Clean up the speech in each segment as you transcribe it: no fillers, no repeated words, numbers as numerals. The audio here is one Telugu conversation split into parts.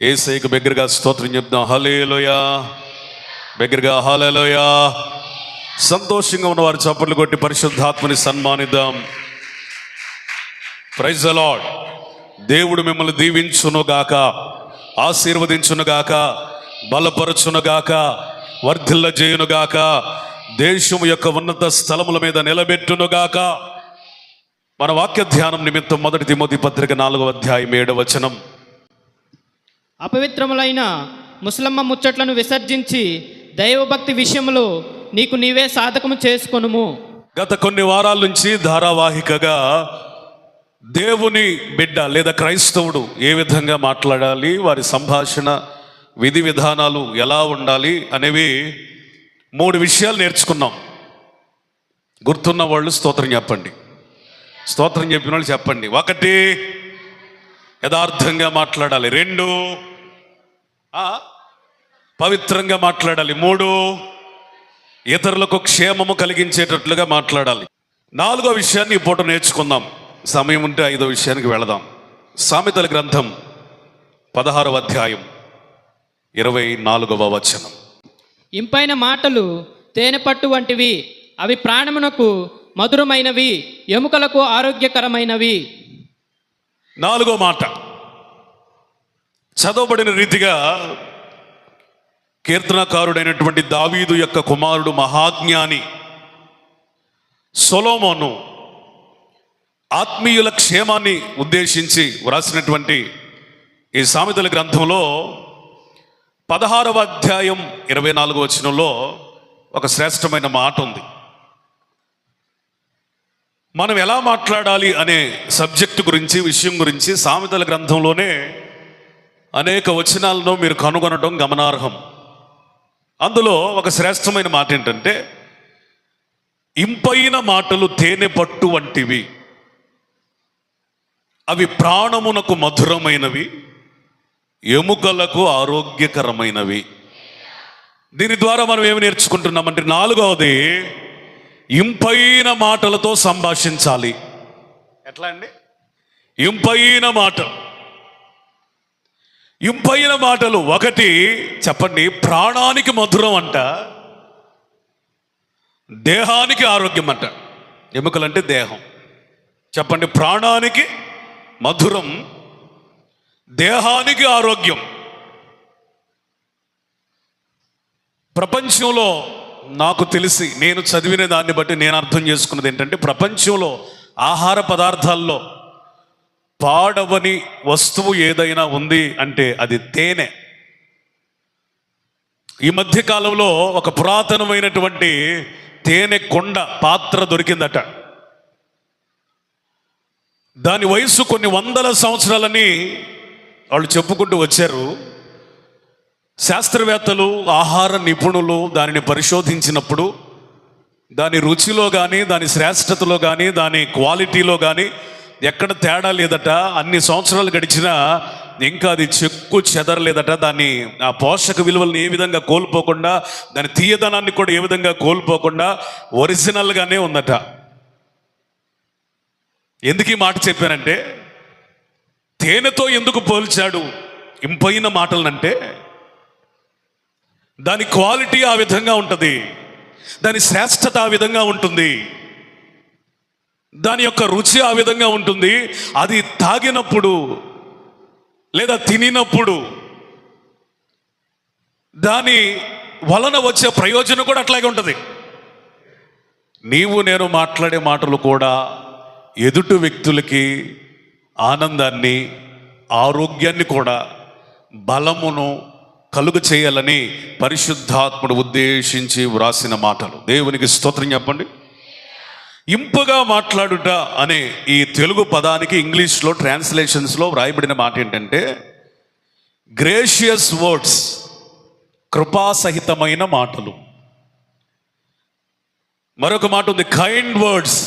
యేసయ్యకు బిగ్గరగా స్తోత్రం చెప్దాం. హల్లెలూయా. బిగ్గరగా హల్లెలూయా. సంతోషంగా ఉన్నవారు చప్పట్లు కొట్టి పరిశుద్ధాత్మని సన్మానిద్దాం. Praise the lord. దేవుడు మిమ్మల్ని దీవించునుగాక, ఆశీర్వదించునుగాక, బలపరచునుగాక, వర్ధిల్ల చేయునుగాక, దేశం యొక్క ఉన్నత స్థలముల మీద నిలబెట్టునుగాక. మన వాక్య ధ్యానం నిమిత్తం 1 తిమోతి పత్రిక 4వ అధ్యాయం 7వ వచనం. అపవిత్రములైన ముసలమ్మ ముచ్చట్లను విసర్జించి దైవభక్తి విషయంలో నీకు నీవే సాధకము చేసుకొనుము. గత కొన్ని వారాల నుంచి ధారావాహికగా దేవుని బిడ్డ లేదా క్రైస్తవుడు ఏ విధంగా మాట్లాడాలి, వారి సంభాషణ విధి విధానాలు ఎలా ఉండాలి అనేవి 3 విషయాలు నేర్చుకున్నాం. గుర్తున్న వాళ్ళు స్తోత్రం చెప్పండి. స్తోత్రం చెప్పిన వాళ్ళు చెప్పండి. 1, యథార్థంగా మాట్లాడాలి. 2, పవిత్రంగా మాట్లాడాలి. 3, ఇతరులకు క్షేమము కలిగించేటట్లుగా మాట్లాడాలి. 4వ విషయాన్ని ఈ పూట నేర్చుకుందాం. సమయం ఉంటే 5వ విషయానికి వెళదాం. సామెతల గ్రంథం 16వ అధ్యాయం 24వ వచనం. ఇంపైన మాటలు తేనె పట్టు వంటివి, అవి ప్రాణమునకు మధురమైనవి, ఎముకలకు ఆరోగ్యకరమైనవి. 4వ మాట చదవబడిన రీతిగా కీర్తనకారుడైనటువంటి దావీదు యొక్క కుమారుడు మహాజ్ఞాని సొలొమోను ఆత్మీయుల క్షేమాన్ని ఉద్దేశించి వ్రాసినటువంటి ఈ సామెతల గ్రంథంలో 16వ అధ్యాయం 24వ వచనంలో ఒక శ్రేష్టమైన మాట ఉంది. మనం ఎలా మాట్లాడాలి అనే సబ్జెక్టు గురించి, విషయం గురించి సామెతల గ్రంథంలోనే అనేక వచనాలను మీరు కనుగొనడం గమనార్హం. అందులో ఒక శ్రేష్టమైన మాట ఏంటంటే, ఇంపైన మాటలు తేనె పట్టు వంటివి, అవి ప్రాణమునకు మధురమైనవి, ఎముకలకు ఆరోగ్యకరమైనవి. దీని ద్వారా మనం ఏమి నేర్చుకుంటున్నామంటే, 4వది ఇంపైన మాటలతో సంభాషించాలి. ఎట్లా అండి? ఇంపైన మాటలు 1 చెప్పండి, ప్రాణానికి మధురం అంట, దేహానికి ఆరోగ్యం అంట. ఎముకలంటే దేహం. చెప్పండి, ప్రాణానికి మధురం, దేహానికి ఆరోగ్యం. ప్రపంచంలో నాకు తెలిసి, నేను చదివిన దాన్ని బట్టి నేను అర్థం చేసుకున్నది ఏంటంటే, ప్రపంచంలో ఆహార పదార్థాల్లో పాడవని వస్తువు ఏదైనా ఉంది అంటే అది తేనె. ఈ మధ్య కాలంలో ఒక పురాతనమైనటువంటి తేనె కొండ పాత్ర దొరికిందట. దాని వయసు కొన్ని వందల సంవత్సరాలని వాళ్ళు చెప్పుకుంటూ వచ్చారు. శాస్త్రవేత్తలు, ఆహార నిపుణులు దానిని పరిశోధించినప్పుడు దాని రుచిలో కానీ, దాని శ్రేష్టతలో కానీ, దాని క్వాలిటీలో కానీ ఎక్కడ తేడా లేదట. అన్ని సంవత్సరాలు గడిచినా ఇంకా అది చెక్కు చెదరలేదట. దాన్ని ఆ పోషక విలువలను ఏ విధంగా కోల్పోకుండా, దాని తీయదనాన్ని కూడా ఏ విధంగా కోల్పోకుండా ఒరిజినల్గానే ఉందట. ఎందుకు ఈ మాట చెప్పానంటే, తేనెతో ఎందుకు పోల్చాడు ఇంపైన మాటలనంటే, దాని క్వాలిటీ ఆ విధంగా ఉంటుంది, దాని శ్రేష్టత ఆ విధంగా ఉంటుంది, దాని యొక్క రుచి ఆ విధంగా ఉంటుంది. అది తాగినప్పుడు లేదా తినినప్పుడు దాని వలన వచ్చే ప్రయోజనం కూడా అట్లాగే ఉంటుంది. నీవు నేను మాట్లాడే మాటలు కూడా ఎదుటి వ్యక్తులకి ఆనందాన్ని, ఆరోగ్యాన్ని కూడా, బలమును కలుగ చేయాలని పరిశుద్ధాత్ముడు ఉద్దేశించి వ్రాసిన మాటలు. దేవునికి స్తోత్రం చెప్పండి. ఇంపుగా మాట్లాడుట అనే ఈ తెలుగు పదానికి ఇంగ్లీష్లో ట్రాన్స్లేషన్స్లో వ్రాయబడిన మాట ఏంటంటే, గ్రేషియస్ వర్డ్స్, కృపాసహితమైన మాటలు. మరొక మాట ఉంది, కైండ్ వర్డ్స్,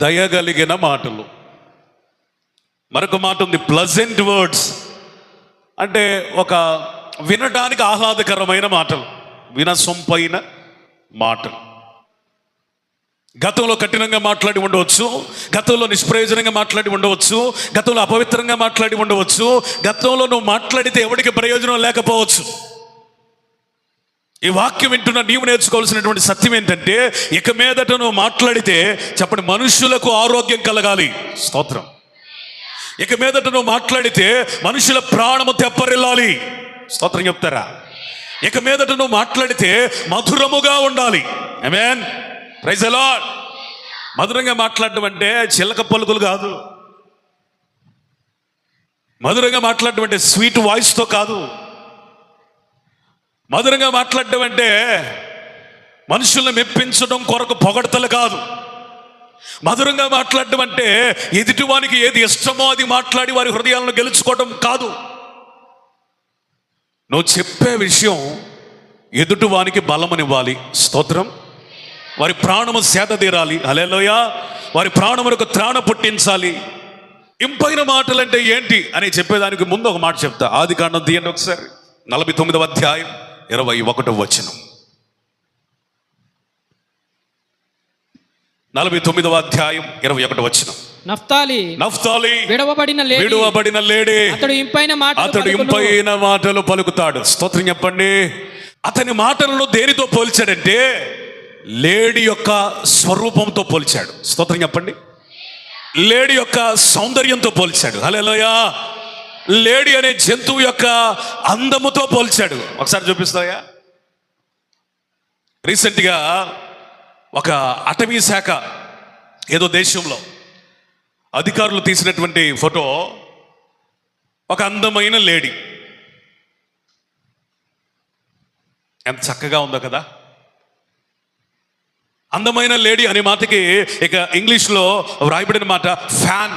దయగలిగిన మాటలు. మరొక మాట ఉంది, ప్లజెంట్ వర్డ్స్, అంటే ఒక వినడానికి ఆహ్లాదకరమైన మాటలు, వినసొంపైన మాటలు. గతంలో కఠినంగా మాట్లాడి ఉండవచ్చు, గతంలో నిష్ప్రయోజనంగా మాట్లాడి ఉండవచ్చు, గతంలో అపవిత్రంగా మాట్లాడి ఉండవచ్చు, గతంలో నువ్వు మాట్లాడితే ఎవరికి ప్రయోజనం లేకపోవచ్చు. ఈ వాక్యం వింటున్న నీవు నేర్చుకోవాల్సినటువంటి సత్యం ఏంటంటే, ఇక మీదట నువ్వు మాట్లాడితే చెప్పండి, మనుషులకు ఆరోగ్యం కలగాలి. స్తోత్రం. ఇక మీదట నువ్వు మాట్లాడితే మనుషుల ప్రాణము తెప్పరిల్లాలి. స్తోత్రం చెప్తారా? ఇక మీదట నువ్వు మాట్లాడితే మధురముగా ఉండాలి. ఆమేన్. Praise the Lord. మధురంగా మాట్లాడడం అంటే చిలక పలుకులు కాదు. మధురంగా మాట్లాడడం అంటే స్వీట్ వాయిస్తో కాదు. మధురంగా మాట్లాడడం అంటే మనుషుల్ని మెప్పించడం కొరకు పొగడతలు కాదు. మధురంగా మాట్లాడడం అంటే ఎదుటివానికి ఏది ఇష్టమో అది మాట్లాడి వారి హృదయాలను గెలుచుకోవడం కాదు. నువ్వు చెప్పే విషయం ఎదుటివానికి బలమనివ్వాలి. స్తోత్రం. వారి ప్రాణము సేద తీరాలి. హల్లెలూయా. వారి ప్రాణములకు త్రాణ పుట్టించాలి. ఇంపైన మాటలంటే ఏంటి అని చెప్పేదానికి ముందు ఒక మాట చెప్తా. ఆదికాండం తీయండి ఒకసారి, 49వ అధ్యాయం 21వ వచనం. 49వ అధ్యాయం 21వ వచనం. నఫ్తాలి విడవబడిన లేడి, అతడు ఇంపైన మాటలు పలుకుతాడు. స్తోత్రం చెప్పండి. అతని మాటలను దేనితో పోల్చాడంటే లేడి యొక్క స్వరూపంతో పోల్చాడు. స్తోత్రం చెప్పండి. లేడి యొక్క సౌందర్యంతో పోల్చాడు. హల్లెలూయా. లేడి అనే జంతువు యొక్క అందముతో పోల్చాడు. ఒకసారి చూపిస్తాయా? రీసెంట్గా ఒక అటవీ శాఖ ఏదో దేశంలో అధికారులు తీసినటువంటి ఫోటో, ఒక అందమైన లేడీ. ఎంత చక్కగా ఉందో కదా. అందమైన లేడీ అనే మాటకి ఇక ఇంగ్లీష్లో వ్రాయబడిన మాట ఫ్యాన్,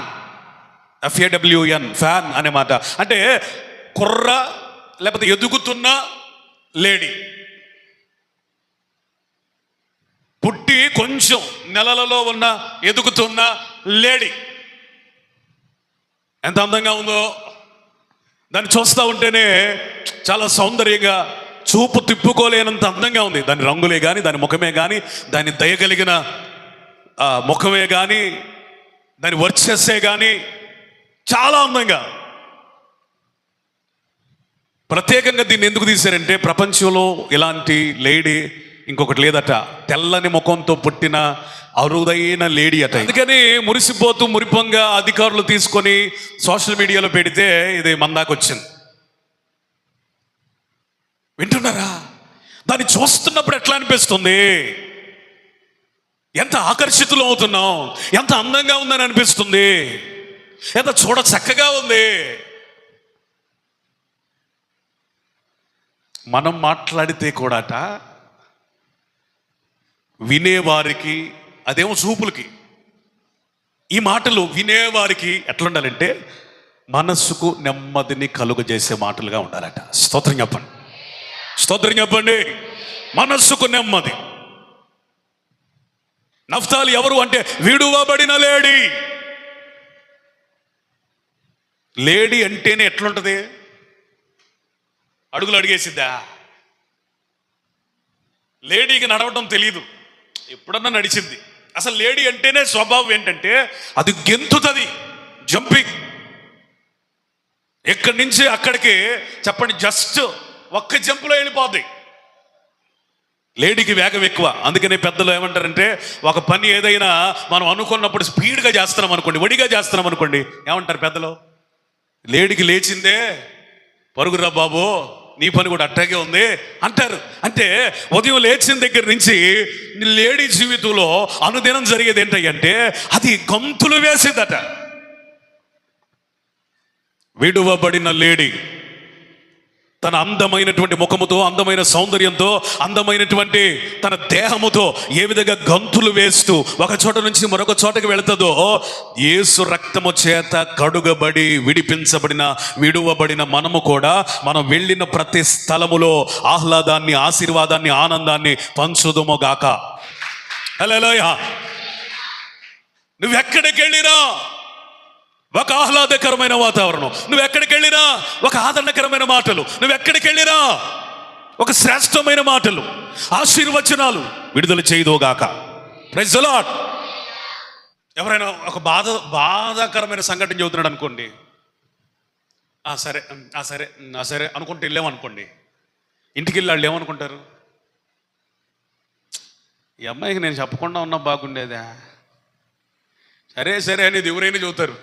FAWN, ఫ్యాన్ అనే మాట. అంటే కుర్ర లేకపోతే ఎదుగుతున్న లేడీ, పుట్టి కొంచెం నెలలలో ఉన్న ఎదుగుతున్న లేడీ ఎంత అందంగా ఉందో. దాన్ని చూస్తూ ఉంటేనే చాలా సౌందర్యంగా, చూపు తిప్పుకోలేనంత అందంగా ఉంది. దాని రంగులే కానీ, దాని ముఖమే కానీ, దాని దయగలిగిన ముఖమే కానీ, దాని వర్చస్సే కానీ చాలా అందంగా. ప్రత్యేకంగా దీన్ని ఎందుకు తీశారంటే, ప్రపంచంలో ఇలాంటి లేడీ ఇంకొకటి లేదట. తెల్లని ముఖంతో పుట్టిన అరుదైన లేడీ అట. అందుకని మురిసిపోతూ మురిపంగా అధికారులు తీసుకొని సోషల్ మీడియాలో పెడితే ఇది మందాకొచ్చింది. వింటున్నారా? దాన్ని చూస్తున్నప్పుడు ఎట్లా అనిపిస్తుంది? ఎంత ఆకర్షితులు అవుతున్నాం, ఎంత అందంగా ఉందని అనిపిస్తుంది, ఎంత చూడ చక్కగా ఉంది. మనం మాట్లాడితే కూడాట వినేవారికి, అదేమో చూపులకి, ఈ మాటలు వినేవారికి ఎట్లా ఉండాలంటే మనస్సుకు నెమ్మదిని కలుగజేసే మాటలుగా ఉండాలట. స్తోత్రం చెప్పండి. స్తోత్రం చెప్పండి. మనస్సుకు నెమ్మది. నఫ్తాలి ఎవరు అంటే విడువబడిన లేడీ. లేడీ అంటేనే ఎట్లుంటది? అడుగులు అడిగేసిద్దా? లేడీకి నడవటం తెలియదు, ఎప్పుడన్నా నడిచింది. అసలు లేడీ అంటేనే స్వభావం ఏంటంటే అది గెంతుతుంది, జంపింగ్. ఎక్కడి నుంచి అక్కడికి చెప్పండి, జస్ట్ ఒక్క జంపులో వెళ్ళిపోద్ది. లేడీకి వేగం ఎక్కువ. అందుకనే పెద్దలు ఏమంటారంటే, ఒక పని ఏదైనా మనం అనుకున్నప్పుడు స్పీడ్గా చేస్తున్నాం అనుకోండి, వడిగా చేస్తున్నాం అనుకోండి, ఏమంటారు పెద్దలు? లేడీకి లేచిందే పరుగురా బాబు, నీ పని కూడా అట్టాగే ఉంది అంటారు. అంటే ఉదయం లేచిన దగ్గర నుంచి లేడీ జీవితంలో అనుదినం జరిగేది ఏంటంటే అది గంతులు వేసేదట. విడువబడిన లేడీ తన అందమైనటువంటి ముఖముతో, అందమైన సౌందర్యంతో, అందమైనటువంటి తన దేహముతో ఏ విధంగా గంతులు వేస్తూ ఒక చోట నుంచి మరొక చోటకి వెళుతుందో, యేసు రక్తము చేత కడుగబడి విడిపించబడిన, విడువబడిన మనము కూడా మనం వెళ్ళిన ప్రతి స్థలములో ఆహ్లాదాన్ని, ఆశీర్వాదాన్ని, ఆనందాన్ని పంచుదుము గాక. హల్లెలూయా. నువ్వెక్కడికి వెళ్ళినా ఒక ఆహ్లాదకరమైన వాతావరణం, నువ్వెక్కడికి వెళ్ళినా ఒక ఆదరణకరమైన మాటలు, నువ్వెక్కడికి వెళ్ళినా ఒక శ్రేష్టమైన మాటలు, ఆశీర్వచనాలు విడుదల చేయదోగాక. Praise the lord. ఎవరైనా ఒక బాధాకరమైన సంఘటన చెబుతున్నాడు అనుకోండి, సరే సరే సరే అనుకుంటే వెళ్ళామనుకోండి, ఇంటికి వెళ్ళి వాళ్ళు ఏమనుకుంటారు? ఈ అమ్మాయికి నేను చెప్పకుండా ఉన్నా బాగుండేదా, సరే సరే అనేది ఎవరైనా చెబుతారు.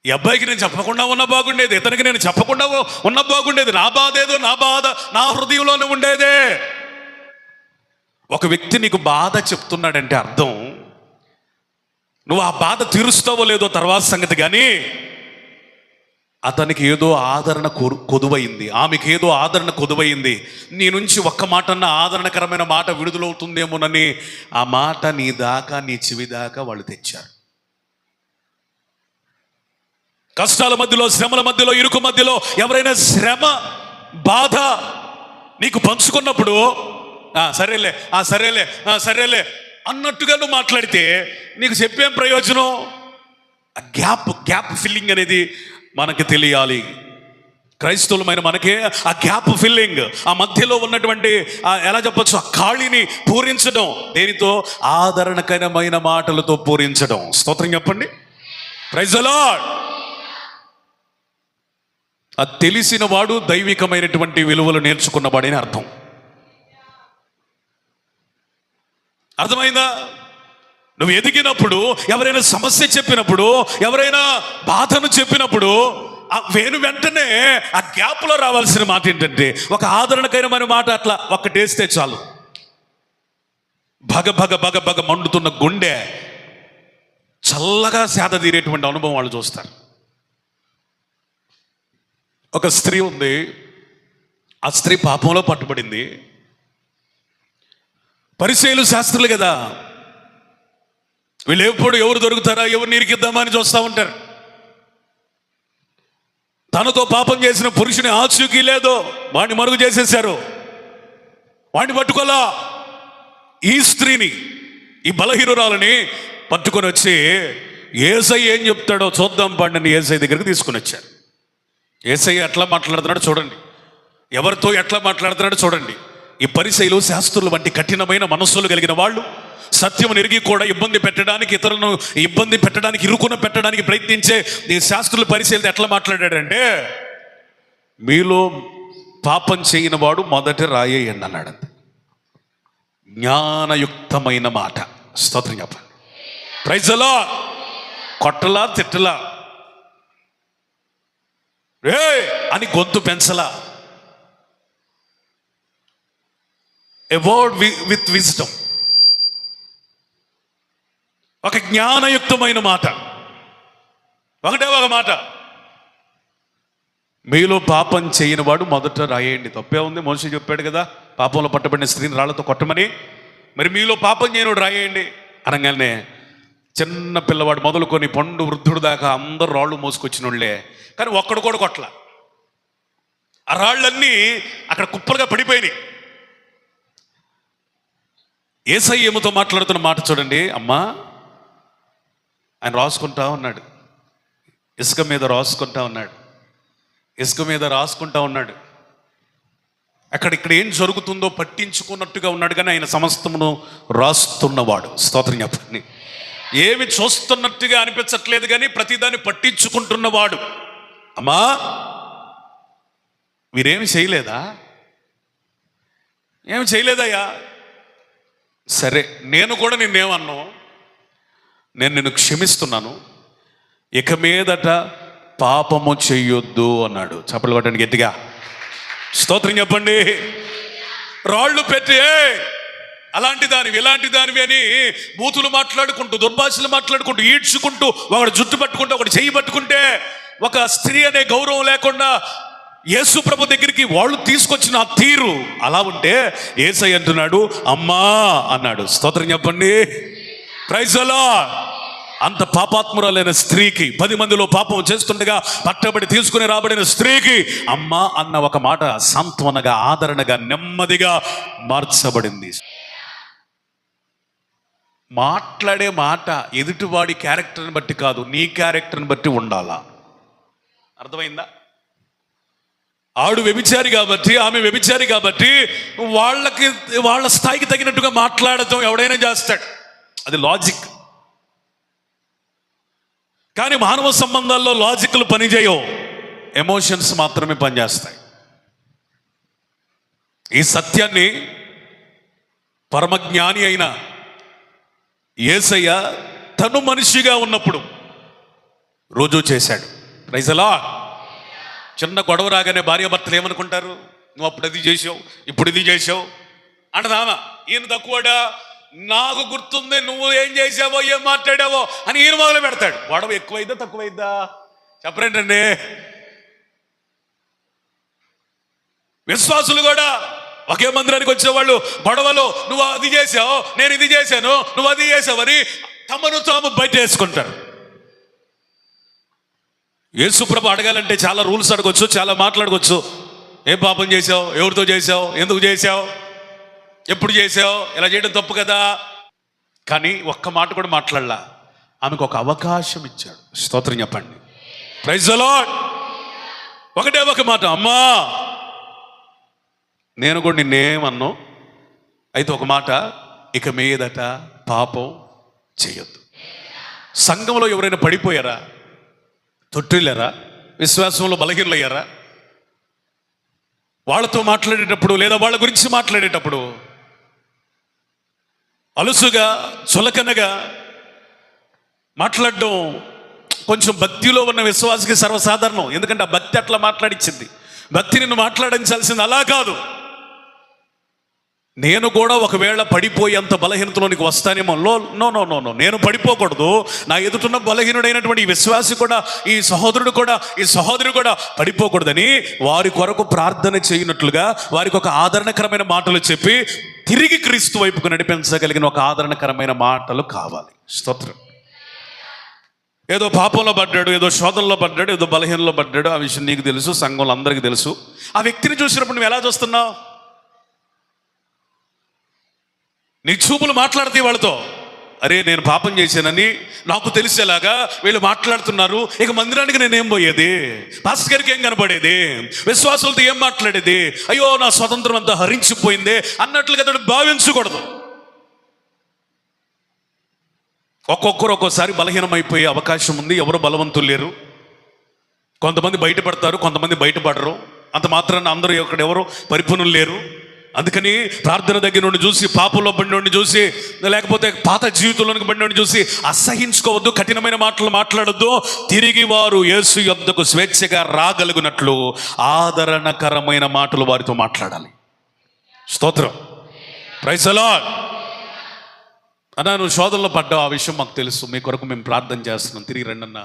ఈ అబ్బాయికి నేను చెప్పకుండా ఉన్నా బాగుండేది, ఇతనికి నేను చెప్పకుండా ఉన్నా బాగుండేది, నా బాధ ఏదో నా బాధ నా హృదయంలోనే ఉండేదే. ఒక వ్యక్తి నీకు బాధ చెప్తున్నాడంటే అర్థం నువ్వు ఆ బాధ తీరుస్తావో లేదో తర్వాత సంగతి, కానీ అతనికి ఏదో ఆదరణ కొదువైంది, ఆమెకి ఏదో ఆదరణ కొదువైంది. నీ నుంచి ఒక్క మాటన్న ఆదరణకరమైన మాట విడుదలవుతుందేమోనని ఆ మాట నీ దాకా, నీ చెవి దాకా వాళ్ళు తెచ్చారు. కష్టాల మధ్యలో, శ్రమల మధ్యలో, ఇరుకు మధ్యలో ఎవరైనా శ్రమ బాధ నీకు పంచుకున్నప్పుడు సరేలే సరేలే సరేలే అన్నట్టుగా నువ్వు మాట్లాడితే నీకు చెప్పేం ప్రయోజనం? గ్యాప్ ఫిల్లింగ్ అనేది మనకి తెలియాలి. క్రైస్తవులమైన మనకే ఆ గ్యాప్ ఫిల్లింగ్, ఆ మధ్యలో ఉన్నటువంటి ఎలా చెప్పచ్చు, ఆ ఖాళీని పూరించడం. దేనితో? ఆదరణకరమైన మాటలతో పూరించడం. స్తోత్రం చెప్పండి. Praise the lord. అది తెలిసిన వాడు దైవికమైనటువంటి విలువలు నేర్చుకున్నవాడని అర్థం. అర్థమైందా? నువ్వు ఎదిగినప్పుడు, ఎవరైనా సమస్య చెప్పినప్పుడు, ఎవరైనా బాధను చెప్పినప్పుడు వెంటనే ఆ గ్యాప్లో రావాల్సిన మాట ఏంటంటే ఒక ఆదరణకరమైన మాట. అట్లా ఒక్కటేస్తే చాలు, భగ భగ భగ భగ మండుతున్న గుండె చల్లగా సేద తీరేటువంటి అనుభవం వాళ్ళు చూస్తారు. ఒక స్త్రీ ఉంది, ఆ స్త్రీ పాపంలో పట్టుబడింది. పరిసయ్యులు శాస్త్రులు కదా, వీళ్ళు ఎప్పుడు ఎవరు దొరుకుతారా, ఎవరిని ఇరికిద్దామా అని చూస్తూ ఉంటారు. తనతో పాపం చేసిన పురుషుని ఆచూకీ లేదో, వాడిని మరుగు చేసేశారు, వాడిని పట్టుకోలా. ఈ స్త్రీని, ఈ బలహీనురాలని పట్టుకొని వచ్చి యేసయ్య ఏం చెప్తాడో చూద్దాం పండిని యేసయ్య దగ్గరికి తీసుకుని వచ్చారు. యేసయ్య ఎట్లా మాట్లాడుతున్నాడు చూడండి, ఎవరితో ఎట్లా మాట్లాడుతున్నాడు చూడండి. ఈ పరిసయ్యులు శాస్త్రులు వంటి కఠినమైన మనస్సులు కలిగిన వాళ్ళు, సత్యం ఎరిగి కూడా ఇబ్బంది పెట్టడానికి, ఇతరులను ఇబ్బంది పెట్టడానికి, ఇరుకున పెట్టడానికి ప్రయత్నించే ఈ శాస్త్రులు పరిశీలిత ఎట్లా మాట్లాడాడంటే, మీలో పాపం చేయని వాడు మొదట రాయేయండి అన్నాడు. జ్ఞానయుక్తమైన మాట. స్తోత్రం చెప్పండి. Praise the Lord. కొట్టలా తిట్టలా, రే అని గొంతు పెంచలా. ఎ వర్డ్ విత్ విజ్డమ్, ఒక జ్ఞానయుక్తమైన మాట. ఒకటే ఒక మాట, మీలో పాపం చేయని వాడు మొదట రాయేయండి. తప్పే ఉంది, మోషే చెప్పాడు కదా పాపంలో పట్టబడిన స్త్రీని రాళ్లతో కొట్టమని. మరి మీలో పాపం చేయనివాడు రాయేయండి అనగానే చిన్న పిల్లవాడు మొదలుకొని పండు వృద్ధుడు దాకా అందరు రాళ్ళు మోసుకొచ్చిన వాళ్ళే, కానీ ఒక్కడు కూడా కొట్టల. ఆ రాళ్ళన్నీ అక్కడ కుప్పలుగా పడిపోయినాయి. యేసయ్య ఏమతో మాట్లాడుతున్న మాట చూడండి. అమ్మా, ఆయన రాసుకుంటా ఉన్నాడు, ఇసుక మీద రాసుకుంటా ఉన్నాడు, ఇసుక మీద రాసుకుంటా ఉన్నాడు. ఇక్కడ ఏం జరుగుతుందో పట్టించుకున్నట్టుగా ఉన్నాడు, కానీ ఆయన సమస్తమును రాస్తున్నవాడు. స్తోత్రం చెప్పండి. ఏమి చూస్తున్నట్టుగా అనిపించట్లేదు, కానీ ప్రతిదాన్ని పట్టించుకుంటున్నవాడు. అమ్మా, మీరేమి చేయలేదా? ఏమి చేయలేదయ్యా. సరే, నేను కూడా నిన్నేమన్నా, నేను నిన్ను క్షమిస్తున్నాను, ఇక మీదట పాపము చెయ్యొద్దు అన్నాడు. చప్పట్లు కొట్టండి గట్టిగా. స్తోత్రం చెప్పండి. రాళ్ళు పెట్టి అలాంటి దానివి ఇలాంటి దానివి అని బూతులు మాట్లాడుకుంటూ, దుర్భాషలు మాట్లాడుకుంటూ, ఈడ్చుకుంటూ, ఒకడు జుట్టు పట్టుకుంటూ, ఒకటి చెయ్యి పట్టుకుంటే, ఒక స్త్రీ అనే గౌరవం లేకుండా యేసు ప్రభు దగ్గరికి వాళ్ళు తీసుకొచ్చిన ఆ తీరు అలా ఉంటే, యేసయ్య అంటున్నాడు అమ్మా అన్నాడు. స్తోత్రం చెప్పండి. Praise the lord. అంత పాపాత్మురాలైన స్త్రీకి, 10 మందిలో పాపం చేస్తుండగా పట్టబడి తీసుకుని రాబడిన స్త్రీకి అమ్మా అన్న ఒక మాట సాంత్వనగా, ఆదరణగా, నెమ్మదిగా మార్చబడింది. మాట్లాడే మాట ఎదుటివాడి క్యారెక్టర్ని బట్టి కాదు, నీ క్యారెక్టర్ని బట్టి ఉండాలా. అర్థమైందా? ఆడు వ్యభిచారి కాబట్టి, ఆమె వ్యభిచారి కాబట్టి వాళ్ళ స్థాయికి తగినట్టుగా మాట్లాడటం ఎవడైనా చేస్తాడు. అది లాజిక్. కానీ మానవ సంబంధాల్లో లాజిక్లు పనిచేయవు, ఎమోషన్స్ మాత్రమే పనిచేస్తాయి. ఈ సత్యాన్ని పరమజ్ఞాని అయిన యేసయ్య తను మనిషిగా ఉన్నప్పుడు రుజువు చేశాడు. Praise the lord. చిన్న గొడవ రాగానే భార్యాభర్తలు ఏమనుకుంటారు? నువ్వు అప్పుడు అది చేసావు, ఇప్పుడు ఇది చేసావు అంటదామా. ఈయన తక్కువడా, నాకు గుర్తుంది నువ్వు ఏం చేసావో ఏం మాట్లాడావో అని ఈయన మొదలు పెడతాడు. గొడవ ఎక్కువైద్దా తక్కువైద్దా చెప్పరేంటండి? విశ్వాసులు కూడా ఒకే మందిరానికి వచ్చేవాళ్ళు గొడవలో నువ్వు అది చేసావు, నేను ఇది చేశాను, నువ్వు అది చేసావని తమను తాము బయట వేసుకుంటారు. యేసుప్రభు అడగాలంటే చాలా రూల్స్ అడగొచ్చు, చాలా మాట్లాడవచ్చు. ఏం పాపం చేసావు, ఎవరితో చేసావు, ఎందుకు చేసావు, ఎప్పుడు చేసావు, ఇలా చేయడం తప్పు కదా. కానీ ఒక్క మాట కూడా మాట్లాడలా. ఆమెకు ఒక అవకాశం ఇచ్చాడు. స్తోత్రం చెప్పండి. Praise the Lord. ఒకటే ఒక మాట, అమ్మా నేను కూడా నిన్నేమన్నో, అయితే ఒక మాట, ఇక మీదట పాపం చేయొద్దు. సంఘంలో ఎవరైనా పడిపోయారా, తొట్టిల్లారా, విశ్వాసంలో బలహీనలయ్యారా, వాళ్ళతో మాట్లాడేటప్పుడు లేదా వాళ్ళ గురించి మాట్లాడేటప్పుడు అలుసుగా చులకనగా మాట్లాడడం కొంచెం భక్తిలో ఉన్న విశ్వాసకి సర్వసాధారణం. ఎందుకంటే ఆ భక్తి అట్లా మాట్లాడించింది. భక్తి నిన్ను మాట్లాడించాల్సింది అలా కాదు. నేను కూడా ఒకవేళ పడిపోయి అంత బలహీనతలోనికి వస్తానేమో. నో నో నో నో, నేను పడిపోకూడదు. నా ఎదుటిన్న బలహీనుడైనటువంటి ఈ విశ్వాసి కూడా, ఈ సహోదరుడు కూడా, ఈ సహోదరుడు కూడా పడిపోకూడదని వారి కొరకు ప్రార్థన చేయనట్లుగా వారికి ఒక ఆదరణకరమైన మాటలు చెప్పి తిరిగి క్రీస్తు వైపుకు నడిపించగలిగిన ఒక ఆదరణకరమైన మాటలు కావాలి. స్తోత్రం. ఏదో పాపంలో పడ్డాడు, ఏదో శోధనలో పడ్డాడు, ఏదో బలహీనలో పడ్డాడు, ఆ విషయం నీకు తెలుసు, సంఘంలో అందరికీ తెలుసు. ఆ వ్యక్తిని చూసినప్పుడు నువ్వు ఎలా చూస్తున్నావు? నీ చూపులు మాట్లాడితే వాళ్ళతో, అరే నేను పాపం చేశానని నాకు తెలిసేలాగా వీళ్ళు మాట్లాడుతున్నారు, ఇక మందిరానికి నేనేం పోయేది, పాస్టర్ గారికి ఏం కనపడేది, విశ్వాసులతో ఏం మాట్లాడేది, అయ్యో నా స్వతంత్రం అంతా హరించిపోయిందే అన్నట్లుగా అతడు భావించకూడదు. ఒక్కొక్కరు ఒక్కోసారి బలహీనమైపోయే అవకాశం ఉంది. ఎవరు బలవంతులు లేరు. కొంతమంది బయటపడతారు, కొంతమంది బయటపడరు. అంత మాత్రాన అందరూ ఎవరు పరిపూర్ణులు లేరు. అందుకని ప్రార్థన దగ్గర నుండి చూసి, పాపంలో పడినోడిని చూసి, లేకపోతే పాత జీవితంలోనికి పడినోడిని చూసి అసహించుకోవద్దు, కఠినమైన మాటలు మాట్లాడొద్దు. తిరిగి వారు యేసు యొద్దకు స్వేచ్ఛగా రాగలుగునట్లు ఆదరణకరమైన మాటలు వారితో మాట్లాడాలి. స్తోత్రం. Praise the Lord. అన్నా నువ్వు శోధనలో పడ్డావు, ఆ విషయం మాకు తెలుసు, మీ కొరకు మేము ప్రార్థన చేస్తున్నాం, తిరిగి రండి అన్నా.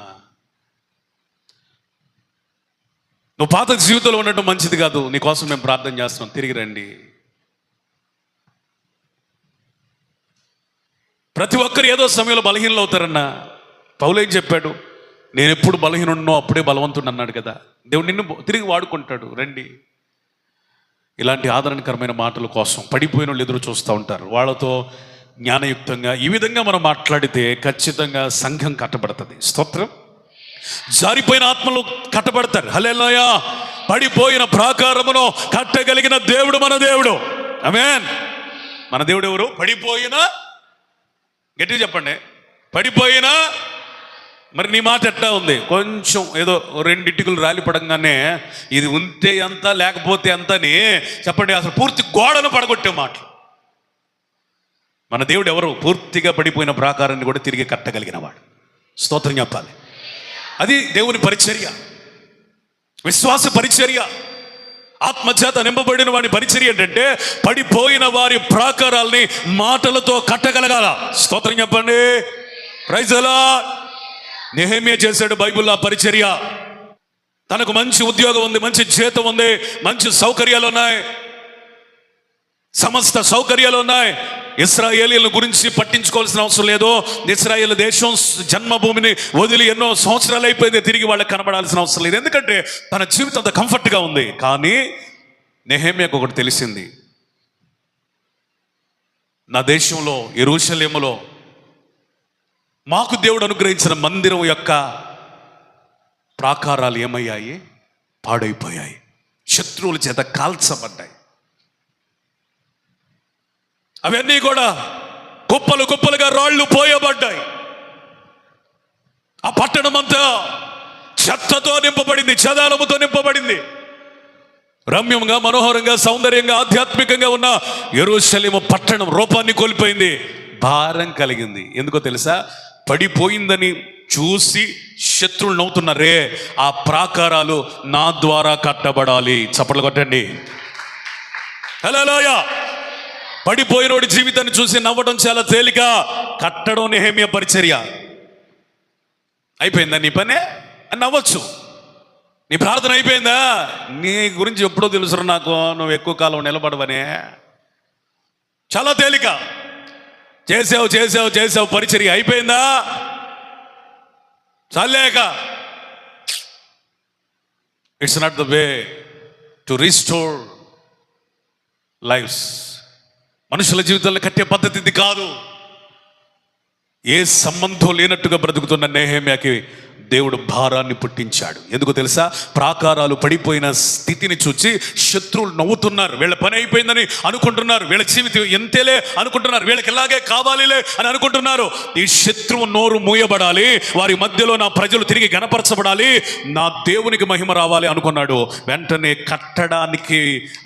నువ్వు పాత జీవితంలో ఉండటం మంచిది కాదు, నీకోసం మేము ప్రార్థన చేస్తున్నాం, తిరిగి రండి. ప్రతి ఒక్కరు ఏదో సమయంలో బలహీనలు అవుతారన్నా. పౌలు ఏం చెప్పాడు? నేను ఎప్పుడు బలహీనున్నో అప్పుడే బలవంతుడు అన్నాడు కదా. దేవుడు నిన్ను తిరిగి వాడుకుంటాడు. రండి. ఇలాంటి ఆదరణకరమైన మాటల కోసం పడిపోయిన వాళ్ళు ఎదురు చూస్తూ ఉంటారు. వాళ్ళతో జ్ఞానయుక్తంగా ఈ విధంగా మనం మాట్లాడితే ఖచ్చితంగా సంఘం కట్టబడుతుంది. స్తోత్రం. జారిపోయిన ఆత్మలు కట్టబడతారు. హల్లెలూయా. పడిపోయిన ప్రాకారమును కట్టగలిగిన దేవుడు మన దేవుడు. ఆమేన్. మన దేవుడు ఎవరు? పడిపోయిన, గట్టిగా చెప్పండి, పడిపోయినా. మరి నీ మాట ఎట్లా ఉంది? కొంచెం ఏదో రెండిటికులు రాలిపడంగానే ఇది ఉంటే ఎంత లేకపోతే ఎంత అని చెప్పండి, అసలు పూర్తి గోడను పడగొట్టే మాటలు. మన దేవుడు ఎవరు? పూర్తిగా పడిపోయిన ప్రాకారాన్ని కూడా తిరిగి కట్టగలిగిన వాడు. స్తోత్రం చెప్పాలి. అది దేవుని పరిచర్య, విశ్వాస పరిచర్య, ఆత్మచేత నింపబడిన వాడి పరిచర్య. ఏంటంటే పడిపోయిన వారి ప్రాకారాల్ని మాటలతో కట్టగలగాల. స్తోత్రం చెప్పండి. Praise the lord. నెహెమ్యా చేశాడు బైబిల్లో ఆ పరిచర్య. తనకు మంచి ఉద్యోగం ఉంది, మంచి జీతం ఉంది, మంచి సౌకర్యాలు ఉన్నాయి, సమస్త సౌకర్యాలు ఉన్నాయి. ఇశ్రాయేలీయుల గురించి పట్టించుకోవాల్సిన అవసరం లేదు. ఇశ్రాయేల్ దేశం జన్మభూమిని వదిలి ఎన్నో సంవత్సరాలు అయిపోయింది, తిరిగి వాళ్ళకి కనబడాల్సిన అవసరం లేదు. ఎందుకంటే తన జీవితం అంత కంఫర్ట్గా ఉంది. కానీ నెహెమ్యాకు ఒకటి తెలిసింది, నా దేశంలో యెరూషలేములో మాకు దేవుడు అనుగ్రహించిన మందిరం యొక్క ప్రాకారాలు ఏమయ్యాయి? పాడైపోయాయి, శత్రువుల చేత కాల్చబడ్డాయి. అవన్నీ కూడా కుప్పలు కుప్పలుగా రాళ్ళు పోయబడ్డాయి. ఆ పట్టణం అంతా చెత్తతో నింపబడింది, చెదారముతో నింపబడింది. రమ్యంగా, మనోహరంగా, సౌందర్యంగా, ఆధ్యాత్మికంగా ఉన్న యెరూషలేము పట్టణం రూపాన్ని కోల్పోయింది, భారం కలిగింది. ఎందుకో తెలుసా? పడిపోయిందని చూసి శత్రువులు నవ్వుతున్నారే, ఆ ప్రాకారాలు నా ద్వారా కట్టబడాలి. చప్పట్లు కొట్టండి. హల్లెలూయా. పడిపోయినోడి జీవితాన్ని చూసి నవ్వడం చాలా తేలిక, కట్టడం నెహెమ్యా పరిచర్య. అయిపోయిందా నీ పనే అని నవ్వచ్చు. నీ ప్రార్థన అయిపోయిందా? నీ గురించి ఎప్పుడో తెలుసు నాకు, నువ్వు ఎక్కువ కాలం నిలబడవనే. చాలా తేలిక. చేసావు చేసావు చేసావు, పరిచర్య అయిపోయిందా? చాలేక. It's not the way to restore lives. మనుషుల జీవితాలను కట్టే పద్ధతి ఇది కాదు. ఏ సంబంధం లేనట్టుగా బ్రతుకుతున్న నెహెమ్యాకి దేవుడు భారాన్ని పుట్టించాడు. ఎందుకు తెలుసా? ప్రాకారాలు పడిపోయిన స్థితిని చూచి శత్రువులు నవ్వుతున్నారు. వీళ్ళ పని అయిపోయిందని అనుకుంటున్నారు, వీళ్ళ జీవితం ఎంతేలే అనుకుంటున్నారు, వీళ్ళకి ఇలాగే కావాలిలే అని అనుకుంటున్నారు. ఈ శత్రువు నోరు మూయబడాలి, వారి మధ్యలో నా ప్రజలు తిరిగి గణపరచబడాలి, నా దేవునికి మహిమ రావాలి అనుకున్నాడు. వెంటనే కట్టడానికి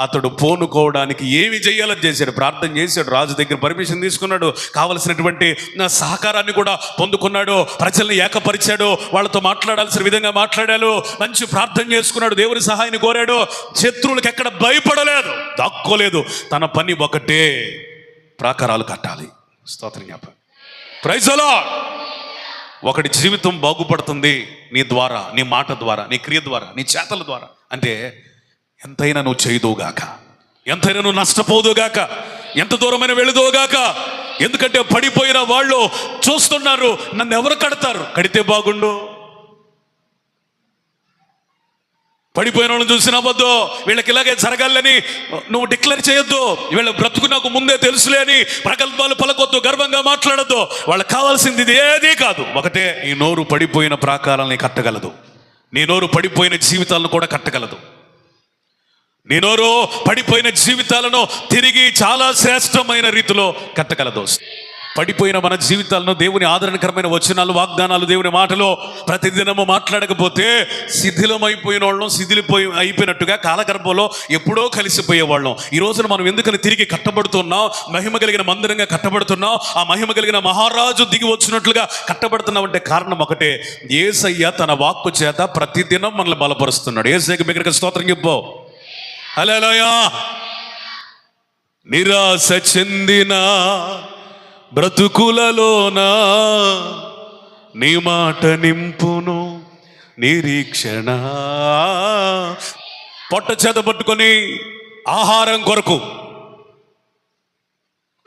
అతడు పూనుకోవడానికి ఏమి చేయాలని చేశాడు, ప్రార్థన చేశాడు, రాజు దగ్గర పర్మిషన్ తీసుకున్నాడు, కావలసినటువంటి సహకారాన్ని కూడా పొందుకున్నాడు, ప్రజల్ని ఏకపరిచాడు, వాళ్ళతో మాట్లాడాల్సిన విధంగా మాట్లాడాడు, మంచి ప్రార్థన చేసుకున్నాడు, దేవుని సహాయాన్ని కోరాడు. శత్రువులకు ఎక్కడ భయపడలేదు, దాక్కోలేదు. తన పని ఒకటే, ప్రాకారాలు కట్టాలి. స్తోత్రం జ్ఞాపకం. Praise the Lord. ఒకటి జీవితం బాగుపడుతుంది నీ ద్వారా, నీ మాట ద్వారా, నీ క్రియ ద్వారా, నీ చేతల ద్వారా. అంటే ఎంతైనా నువ్వు చేయదువుగాక, ఎంతైనా నువ్వు నష్టపోదుగాక, ఎంత దూరమైన వెళుదువుగాక. ఎందుకంటే పడిపోయిన వాళ్ళు చూస్తున్నారు, నన్ను ఎవరు కడతారు, కడితే బాగుండు. పడిపోయిన వాళ్ళని చూసి నవ్వద్దు, వీళ్ళకి ఇలాగే జరగాలని నువ్వు డిక్లేర్ చేయొద్దు, వీళ్ళ బ్రతుకు నాకు ముందే తెలుసులే అని ప్రగల్భాలు పలకొద్దు, గర్వంగా మాట్లాడద్దు. వాళ్ళకి కావాల్సింది ఇది ఏదీ కాదు, ఒకటే, నీ నోరు పడిపోయిన ప్రాకారాలని కట్టగలదు, నీ నోరు పడిపోయిన జీవితాలను కూడా కట్టగలదు. నీ నోరు పడిపోయిన జీవితాలను తిరిగి చాలా శ్రేష్టమైన రీతిలో కట్టగలదు. పడిపోయిన మన జీవితాలను దేవుని ఆదరణకరమైన వచనాలు, వాగ్దానాలు, దేవుని మాటలో ప్రతిదినము మాట్లాడకపోతే శిథిలమైపోయిన వాళ్ళం, అయిపోయినట్టుగా కాలగర్భంలో ఎప్పుడో కలిసిపోయే వాళ్ళం. ఈ రోజున మనం ఎందుకని తిరిగి కట్టబడుతున్నాం, మహిమ కలిగిన మందిరంగా కట్టబడుతున్నాం, ఆ మహిమ కలిగిన మహారాజు దిగి వచ్చినట్లుగా కట్టబడుతున్నాం అంటే కారణం ఒకటే, యేసయ్య తన వాక్కు చేత ప్రతిదినం మనల్ని బలపరుస్తున్నాడు. యేసయ్యకి బిగ్గరగా స్తోత్రం చెప్పు. హల్లెలూయా. నిరాశ చెందిన బ్రతుకులలోనా నీ మాట నింపును నిరీక్షణ. పొట్ట చేత పట్టుకొని ఆహారం కొరకు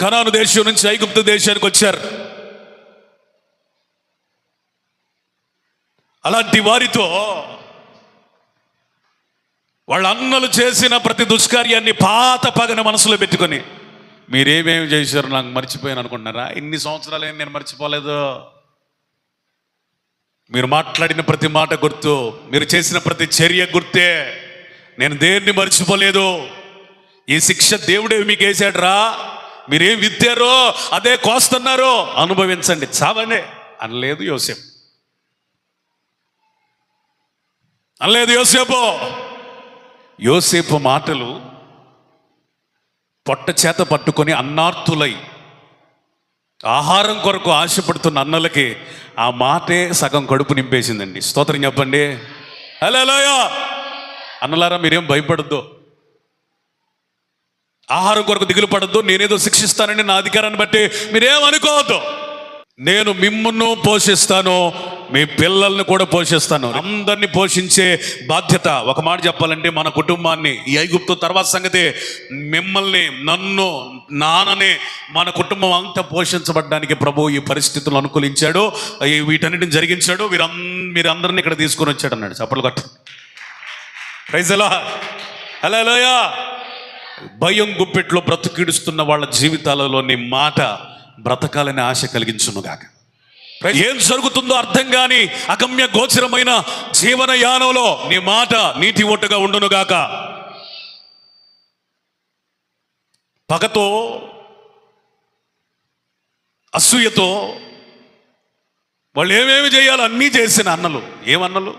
కనాను దేశం నుంచి ఐగుప్తు దేశానికి వచ్చారు. అలాంటి వారితో వాళ్ళ అన్నలు చేసిన ప్రతి దుష్కార్యాన్ని పాత పగన మనసులో పెట్టుకొని, మీరేమేమి చేశారు నాకు మర్చిపోయాను అనుకుంటున్నారా? ఇన్ని సంవత్సరాలు నేను మర్చిపోలేదు. మీరు మాట్లాడిన ప్రతి మాట గుర్తు, మీరు చేసిన ప్రతి చర్య గుర్తే, నేను దేన్ని మర్చిపోలేదు. ఈ శిక్ష దేవుడే మీకు వేసాడు రా, మీరేం విత్తారో అదే కోస్తున్నారో అనుభవించండి, చావనే అనలేదు యోసేపు. అనలేదు యోసేపు. యోసేపు మాటలు పొట్ట చేత పట్టుకొని అన్నార్తులై ఆహారం కొరకు ఆశపడుతున్న అన్నలకి ఆ మాటే సగం కడుపు నింపేసిందండి. స్తోత్రం చెప్పండి. హల్లెలూయా. అన్నలారా, మీరేం భయపడద్దు, ఆహారం కొరకు దిగులు పడద్దు, నేనేదో శిక్షిస్తానని నా అధికారాన్ని బట్టి మీరేం అనుకోవద్దు. నేను మిమ్మును పోషిస్తాను, మీ పిల్లల్ని కూడా పోషిస్తాను. అందరినీ పోషించే బాధ్యత, ఒక మాట చెప్పాలంటే మన కుటుంబాన్ని, ఈ ఐగుప్తు తర్వాత సంగతి, మిమ్మల్ని, నన్ను, నాన్ననే, మన కుటుంబం అంతా పోషించబడడానికి ప్రభు ఈ పరిస్థితులను అనుకూలించాడు, వీటన్నిటిని జరిగించాడు, మీరందరినీ ఇక్కడ తీసుకొని వచ్చాడు అన్నాడు. చప్పట్లు కొట్టు. Praise the Lord. హల్లెలూయా. భయం గుప్పెట్లో బ్రతుకిడుస్తున్న వాళ్ళ జీవితాలలోని మాట బ్రతకాలని ఆశ కలిగించునుగాక. ఏం జరుగుతుందో అర్థం కాని అగమ్య గోచరమైన జీవన యానంలో నీ మాట నీటి ఒట్టుగా ఉండునుగాక. పగతో, అసూయతో వాళ్ళు ఏమేమి చేయాలో అన్నీ చేసిన అన్నలు. ఏమన్నలు?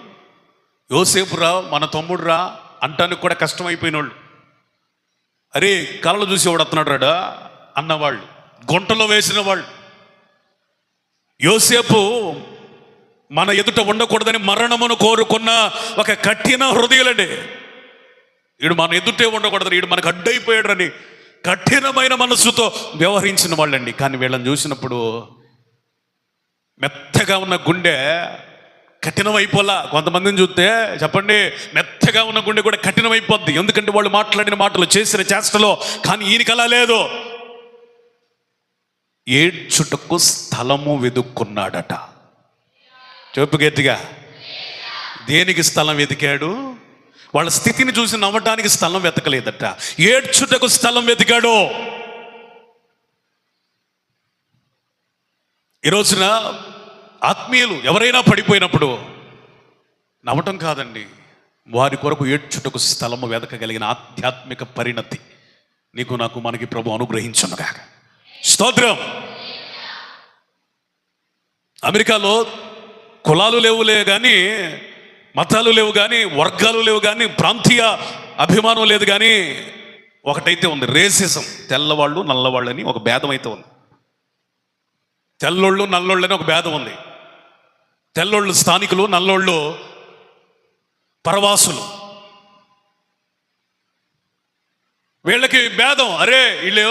యోసేపురా, మన తమ్ముడురా అంటానికి కూడా కష్టమైపోయిన వాళ్ళు. అరే కళలు చూసేవాడు వస్తున్నాడు రాడా అన్నవాళ్ళు, గుంటలో వేసిన వాళ్ళు. యోసేపు మన ఎదుట ఉండకూడదని మరణమును కోరుకున్న ఒక కఠిన హృదయులండి. వీడు మన ఎదుటే ఉండకూడదని, వీడు మనకు అడ్డైపోయాడని కఠినమైన మనస్సుతో వ్యవహరించిన వాళ్ళండి. కానీ వీళ్ళని చూసినప్పుడు మెత్తగా ఉన్న గుండె కఠినమైపోలా. కొంతమందిని చూస్తే చెప్పండి, మెత్తగా ఉన్న గుండె కూడా కఠినమైపోద్ది. ఎందుకంటే వాళ్ళు మాట్లాడిన మాటలు, చేసిన చేష్టలో. కానీ ఈయనకి అలా లేదు. ఏడ్చుటకు స్థలము వెతుక్కున్నాడట. చెప్పు గట్టిగా. దేనికి స్థలం వెతికాడు? వాళ్ళ స్థితిని చూసి నవ్వటానికి స్థలం వెతకలేదట, ఏడ్చుటకు స్థలం వెతికాడు. ఈ రోజున ఆత్మీయులు ఎవరైనా పడిపోయినప్పుడు నవ్వటం కాదండి, వారి కొరకు ఏడ్చుటకు స్థలము వెతకగలిగిన ఆధ్యాత్మిక పరిణతి నీకు నాకు మనకి ప్రభు అనుగ్రహించునుగా. స్తోత్రం. అమెరికాలో కులాలు లేవులే కానీ, మతాలు లేవు కానీ, వర్గాలు లేవు కానీ, ప్రాంతీయ అభిమానం లేదు కానీ ఒకటైతే ఉంది, రేసిజం. తెల్లవాళ్ళు నల్లవాళ్ళు అని ఒక భేదం అయితే ఉంది. తెల్లోళ్ళు నల్లోళ్ళు అని ఒక భేదం ఉంది. తెల్లోళ్ళు స్థానికులు, నల్లోళ్ళు పరవాసులు. వీళ్ళకి భేదం. అరే వీళ్ళు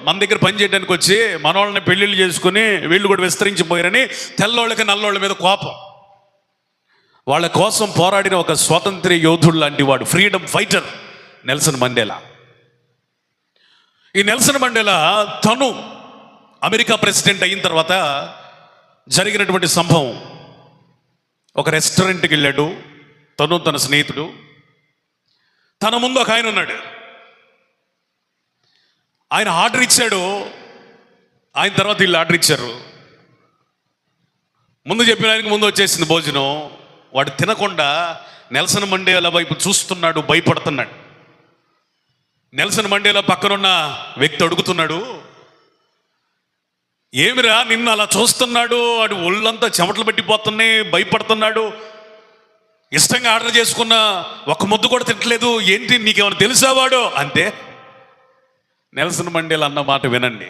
మన దగ్గర పని చేయడానికి వచ్చి మన వాళ్ళని పెళ్ళిళ్ళు చేసుకుని వీళ్ళు కూడా విస్తరించిపోయారని తెల్లోళ్ళకి నల్లోళ్ళ మీద కోపం. వాళ్ళ కోసం పోరాడిన ఒక స్వాతంత్ర్య యోధుడు లాంటి వాడు, ఫ్రీడమ్ ఫైటర్ నెల్సన్ మండేలా. ఈ నెల్సన్ మండేలా తను అమెరికా ప్రెసిడెంట్ అయిన తర్వాత జరిగినటువంటి సంభవం, ఒక రెస్టారెంట్కి వెళ్ళాడు తను, తన స్నేహితుడు. తన ముందు ఒక ఆయన ఉన్నాడు. ఆయన ఆర్డర్ ఇచ్చాడు, ఆయన తర్వాత వీళ్ళు ఆర్డర్ ఇచ్చారు. ముందు చెప్పిన ఆయనకి ముందు వచ్చేసింది భోజనం. వాడు తినకుండా నెల్సన్ మండేలా వైపు చూస్తున్నాడు, భయపడుతున్నాడు. నెల్సన్ మండేలా పక్కనున్న వ్యక్తి అడుగుతున్నాడు, ఏమిరా నిన్ను అలా చూస్తున్నాడు, వాడు ఒళ్ళంతా చెమటలు పెట్టిపోతున్నాయి, భయపడుతున్నాడు, ఇష్టంగా ఆర్డర్ చేసుకున్న ఒక ముద్దు కూడా తినట్లేదు, ఏంటి నీకేమైనా తెలుసా వాడు అంటే. నెల్సన్ మండేలా అన్న మాట వినండి.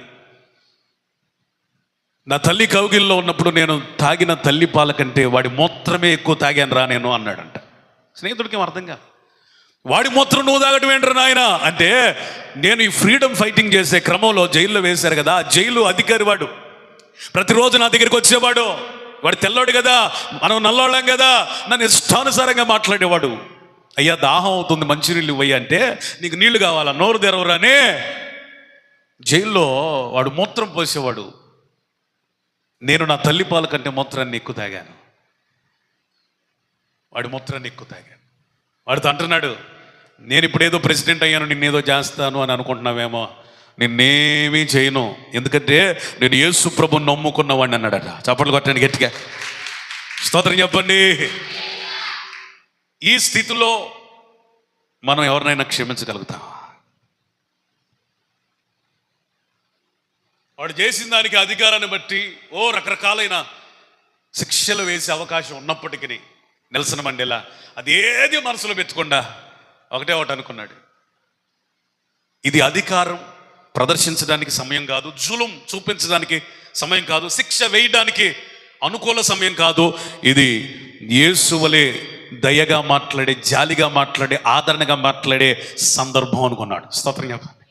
నా తల్లి కౌగిల్లో ఉన్నప్పుడు నేను తాగిన తల్లి పాల కంటే వాడి మూత్రమే ఎక్కువ తాగాను రా నేను అన్నాడంట. స్నేహితుడికి ఏం అర్థం కాదు. వాడి మూత్రం నువ్వు తాగడం ఏంట్రా నాయన అంటే, నేను ఈ ఫ్రీడమ్ ఫైటింగ్ చేసే క్రమంలో జైల్లో వేశారు కదా, జైలు అధికారి వాడు ప్రతిరోజు నా దగ్గరికి వచ్చేవాడు. వాడు తెల్లోడు కదా, మనం నల్లోళ్ళం కదా, నన్ను ఇష్టానుసారంగా మాట్లాడేవాడు. అయ్యా దాహం అవుతుంది, మంచినీళ్ళు ఇవ్వయ్యా అంటే, నీకు నీళ్లు కావాలా, నోరు తెరవరానే జైల్లో వాడు మూత్రం పోసేవాడు. నేను నా తల్లి పాల కంటే మూత్రాన్ని ఎక్కువ తాగాను, వాడి మూత్రాన్ని ఎక్కువ తాగాను. వాడితో అంటున్నాడు, నేను ఇప్పుడేదో ప్రెసిడెంట్ అయ్యాను, నిన్నేదో చేస్తాను అని అనుకుంటున్నావేమో, నిన్నేమీ చేయను, ఎందుకంటే నేను యేసు ప్రభుని నమ్ముకున్నవాడిని అన్నాడట. చప్పట్లు కొట్టండి గట్టిగా, స్తోత్రం చెప్పండి. ఈ స్థితిలో మనం ఎవరినైనా క్షమించగలుగుతాం? వాడు చేసిన దానికి అధికారాన్ని బట్టి రకరకాలైన శిక్షలు వేసే అవకాశం ఉన్నప్పటికీ నెల్సన్ మండేలా అదేది మనసులో పెట్టుకుండా ఒకటే ఒకటి అనుకున్నాడు, ఇది అధికారం ప్రదర్శించడానికి సమయం కాదు, జులుం చూపించడానికి సమయం కాదు, శిక్ష వేయడానికి అనుకూల సమయం కాదు, ఇది యేసు వలె దయగా మాట్లాడే, జాలిగా మాట్లాడే, ఆదరణగా మాట్లాడే సందర్భం అనుకున్నాడు. స్తోత్రం చెప్పాలి,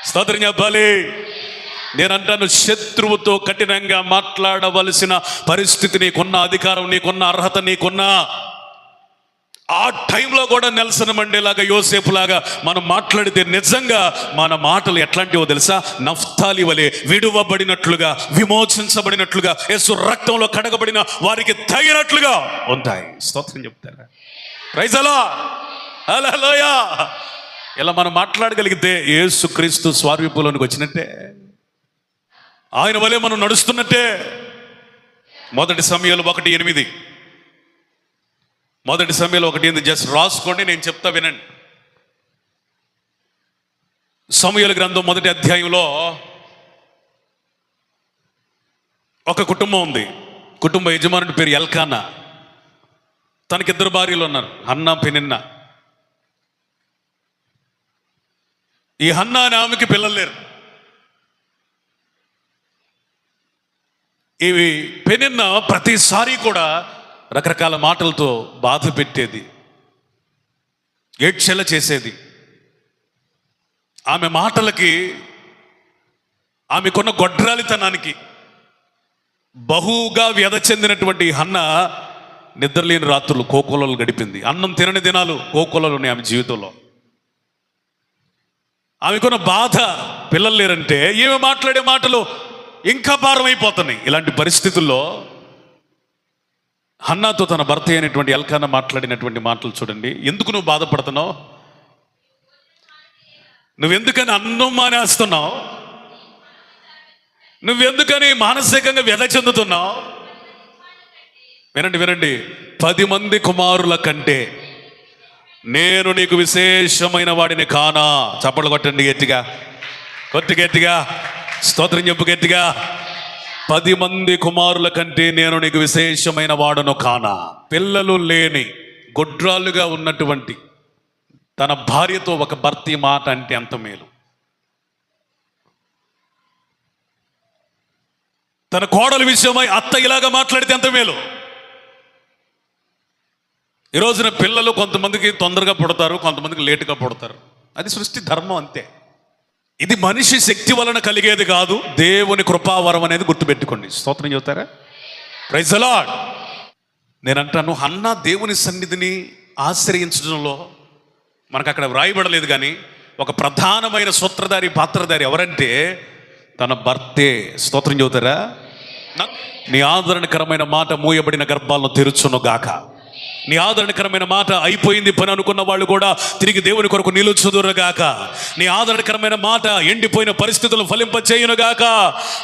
స్తోత్రం చెప్పాలి. నేనంటాను, శత్రువుతో కఠినంగా మాట్లాడవలసిన పరిస్థితి నీకున్న, అధికారం నీకున్న, అర్హత నీకున్న ఆ టైంలో కూడా నెల్సన్ మండేలాగా, యోసేపు లాగా మనం మాట్లాడితే నిజంగా మన మాటలు ఎట్లాంటివో తెలుసా? నఫ్తాలి వలె విడువబడినట్లుగా, విమోచించబడినట్లుగా, యేసు రక్తంలో కడగబడిన వారికి తగినట్లుగా ఉంటాయి. స్తోత్రం చెప్తారా? ప్రైజ్ అలాడ్, హల్లెలూయా. ఇలా మనం మాట్లాడగలిగితే యేసు క్రీస్తు స్వారూప్యంలోనికి వచ్చినట్టే, ఆయన వలె మనం నడుస్తున్నట్టే. మొదటి సమయాలు 1:8, మొదటి సమయాలు 1:8 జస్ట్ రాసుకోండి, నేను చెప్తా వినండి. సమూయేలు గ్రంథం 1వ అధ్యాయంలో ఒక కుటుంబం ఉంది. కుటుంబ యజమానుడి పేరు ఎల్కానా. తనకి 2 భార్యలు ఉన్నారు, హన్నా పెనిన్నా. ఈ హన్నా అనే ఆమెకి పిల్లలు లేరు. ఇవి పెనిన్నా ప్రతిసారి కూడా రకరకాల మాటలతో బాధ పెట్టేది, ఏడ్చేలా చేసేది. ఆమె మాటలకి, ఆమెకున్న గొడ్రాలితనానికి బహుగా వ్యధ చెందినటువంటి హన్నా నిద్రలేని రాత్రులు కోకోలలు గడిపింది. అన్నం తినని దినాలు కోకోలలు ఉన్నాయి ఆమె జీవితంలో. ఆమెకున్న బాధ, పిల్లలు లేరంటే ఏమి మాట్లాడే మాటలు ఇంకా భారం అయిపోతున్నాయి. ఇలాంటి పరిస్థితుల్లో హన్నాతో తన భర్త అయినటువంటి ఎల్కానా మాట్లాడినటువంటి మాటలు చూడండి. ఎందుకు నువ్వు బాధపడుతున్నావు? నువ్వెందుకని అన్నం మానేస్తున్నావు? నువ్వెందుకని మానసికంగా వ్యధ చెందుతున్నావు? వినండి, 10 మంది కుమారుల కంటే నేను నీకు విశేషమైన వాడిని కానా? చప్పట్లు కొట్టండి గట్టిగా, గట్టిగా స్తోత్రం చెప్పు గట్టిగా. 10 మంది కుమారుల కంటే నేను నీకు విశేషమైన వాడును కానా? పిల్లలు లేని గొడ్రాలుగా ఉన్నటువంటి తన భార్యతో ఒక భర్తీ మాట అంటే ఎంత మేలు. తన కోడల విషయమై అత్త ఇలాగా మాట్లాడితే ఎంత మేలు. ఈ రోజున పిల్లలు కొంతమందికి తొందరగా పుడతారు, కొంతమందికి లేటుగా పుడతారు. అది సృష్టి ధర్మం, అంతే. ఇది మనిషి శక్తి వలన కలిగేది కాదు, దేవుని కృపావరం అనేది గుర్తుపెట్టుకోండి. స్తోత్రం చెబుతారా? Praise the Lord. నేనంటాను, హన్నా దేవుని సన్నిధిని ఆశ్రయించడంలో మనకు అక్కడ వ్రాయబడలేదు, కానీ ఒక ప్రధానమైన సూత్రధారి, పాత్రధారి ఎవరంటే తన భర్తే. స్తోత్రం చెబుతారా? నీ ఆదరణకరమైన మాట మూయబడిన గర్భాలను తెరుచును గాక. నీ ఆదరణకరమైన మాట అయిపోయింది పని అనుకున్న వాళ్ళు కూడా తిరిగి దేవుని కొరకు నిలుచుదురుగాక. నీ ఆదరణకరమైన మాట ఎండిపోయిన పరిస్థితులను ఫలింపచేయునుగాక.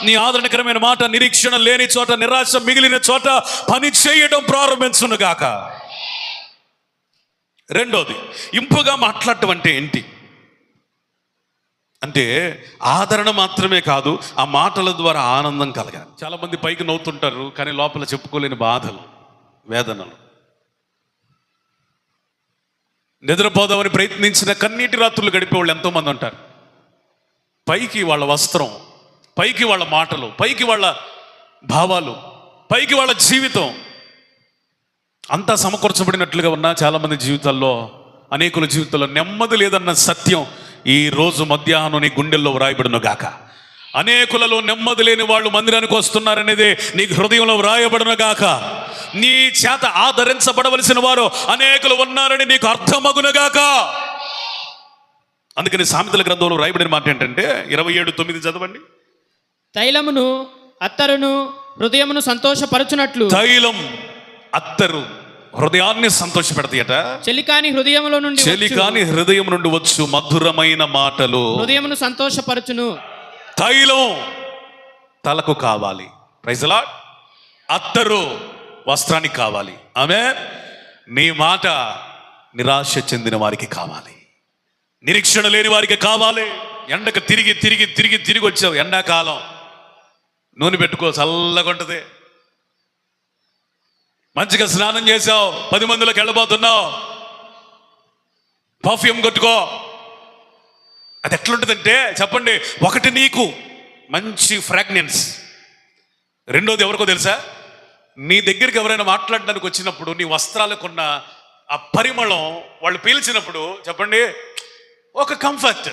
నీ ఆదరణకరమైన మాట నిరీక్షణ లేని చోట, నిరాశ మిగిలిన చోట పని చేయడం ప్రారంభించునుగాక. రెండోది, ఇంపుగా మాట్లాడటం అంటే ఏంటి అంటే ఆదరణ మాత్రమే కాదు, ఆ మాటల ద్వారా ఆనందం కలగాలి. చాలా మంది పైకి నవ్వుతుంటారు, కానీ లోపల చెప్పుకోలేని బాధలు, వేదనలు. నిద్రపోదామని ప్రయత్నించిన కన్నీటి రాత్రులు గడిపే వాళ్ళు ఎంతోమంది ఉంటారు. పైకి వాళ్ళ వస్త్రం, పైకి వాళ్ళ మాటలు, పైకి వాళ్ళ భావాలు, పైకి వాళ్ళ జీవితం అంతా సమకూర్చబడినట్లుగా ఉన్న చాలామంది జీవితాల్లో, అనేకుల జీవితాల్లో నెమ్మది లేదన్న సత్యం ఈ రోజు మధ్యాహ్నం నీ గుండెల్లో వ్రాయబడును గాక. అనేకులలో నెమ్మది లేని వాళ్ళు మందిరానికి వస్తున్నారనేది నీకు హృదయంలో వ్రాయబడును గాక. నీ చేత ఆదరించబడవలసిన వారు అనేకులు ఉన్నారని నీకు అర్థమగును గాక. అందుకని సామెతల గ్రంథంలో వ్రాయబడిన మాట ఏంటంటే 27:9 చదవండి. తైలమును అత్తరును హృదయమును సంతోషపరచునట్లు. తైలం, అత్తరు హృదయాన్ని సంతోషపెడతాయట. చెలికాని హృదయం నుండి వచ్చు మధురమైన మాటలు హృదయమును సంతోషపరచును. తైలం తలకు కావాలి, ప్రైజ్ ది లార్డ్. అత్తరు వస్త్రానికి కావాలి. ఆమేన్. నీ మాట నిరాశ చెందిన వారికి కావాలి, నిరీక్షణ లేని వారికి కావాలి. ఎండకు తిరిగి వచ్చావు, ఎండాకాలం నూనె పెట్టుకో, చల్లగా ఉంటుంది. మంచిగా స్నానం చేసావు, 10 మందిలోకి వెళ్ళబోతున్నావు, పర్ఫ్యూమ్ కొట్టుకో. అది ఎట్లుంటుందంటే చెప్పండి, ఒకటి నీకు మంచి ఫ్రాగ్రెన్స్, రెండోది ఎవరికో తెలుసా? నీ దగ్గరికి ఎవరైనా మాట్లాడడానికి వచ్చినప్పుడు నీ వస్త్రాలకున్న ఆ పరిమళం వాళ్ళు పీల్చినప్పుడు చెప్పండి ఒక కంఫర్ట్.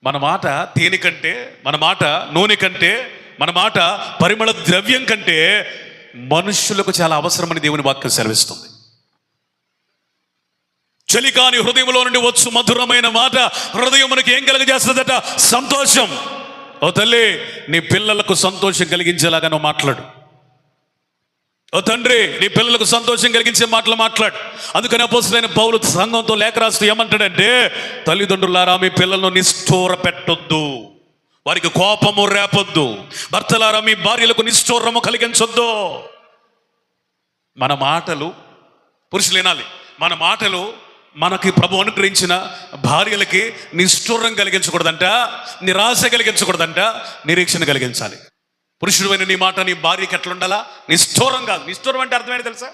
మన మాట తేనె కంటే, మన మాట నూనె కంటే, మన మాట పరిమళ ద్రవ్యం కంటే మనుష్యులకు చాలా అవసరమని దేవుని వాక్యం సెలవిస్తుంది. చలికాని హృదయంలో నుండి వచ్చు మధురమైన మాట హృదయమునికి ఏం కలుగజేస్తుందట? సంతోషం. ఓ తల్లి, నీ పిల్లలకు సంతోషం కలిగించేలాగా నువ్వు మాట్లాడు. ఓ తండ్రి, నీ పిల్లలకు సంతోషం కలిగించే మాటలు మాట్లాడు. అందుకని అపోస్తలుడైన పౌలు సంఘంతో లేఖ రాస్తూ ఏమంటాడంటే, తల్లిదండ్రులారా మీ పిల్లలను నిష్ఠూర పెట్టొద్దు, వారికి కోపము రేపొద్దు. భర్తలారా మీ భార్యలకు నిష్ఠూరము కలిగించొద్దు. మన మాటలు, పురుషులు వినాలి, మన మాటలు మనకి ప్రభు అనుగ్రహించిన భార్యలకి నిష్ఠూరం కలిగించకూడదంట, నిరాశ కలిగించకూడదంట, నిరీక్షణ కలిగించాలి. పురుషుడైన నీ మాట నీ భార్యకి ఎట్లుండాలా? నిష్ఠూరం కాదు. నిష్ఠూరం అంటే అర్థమైంది తెలుసా?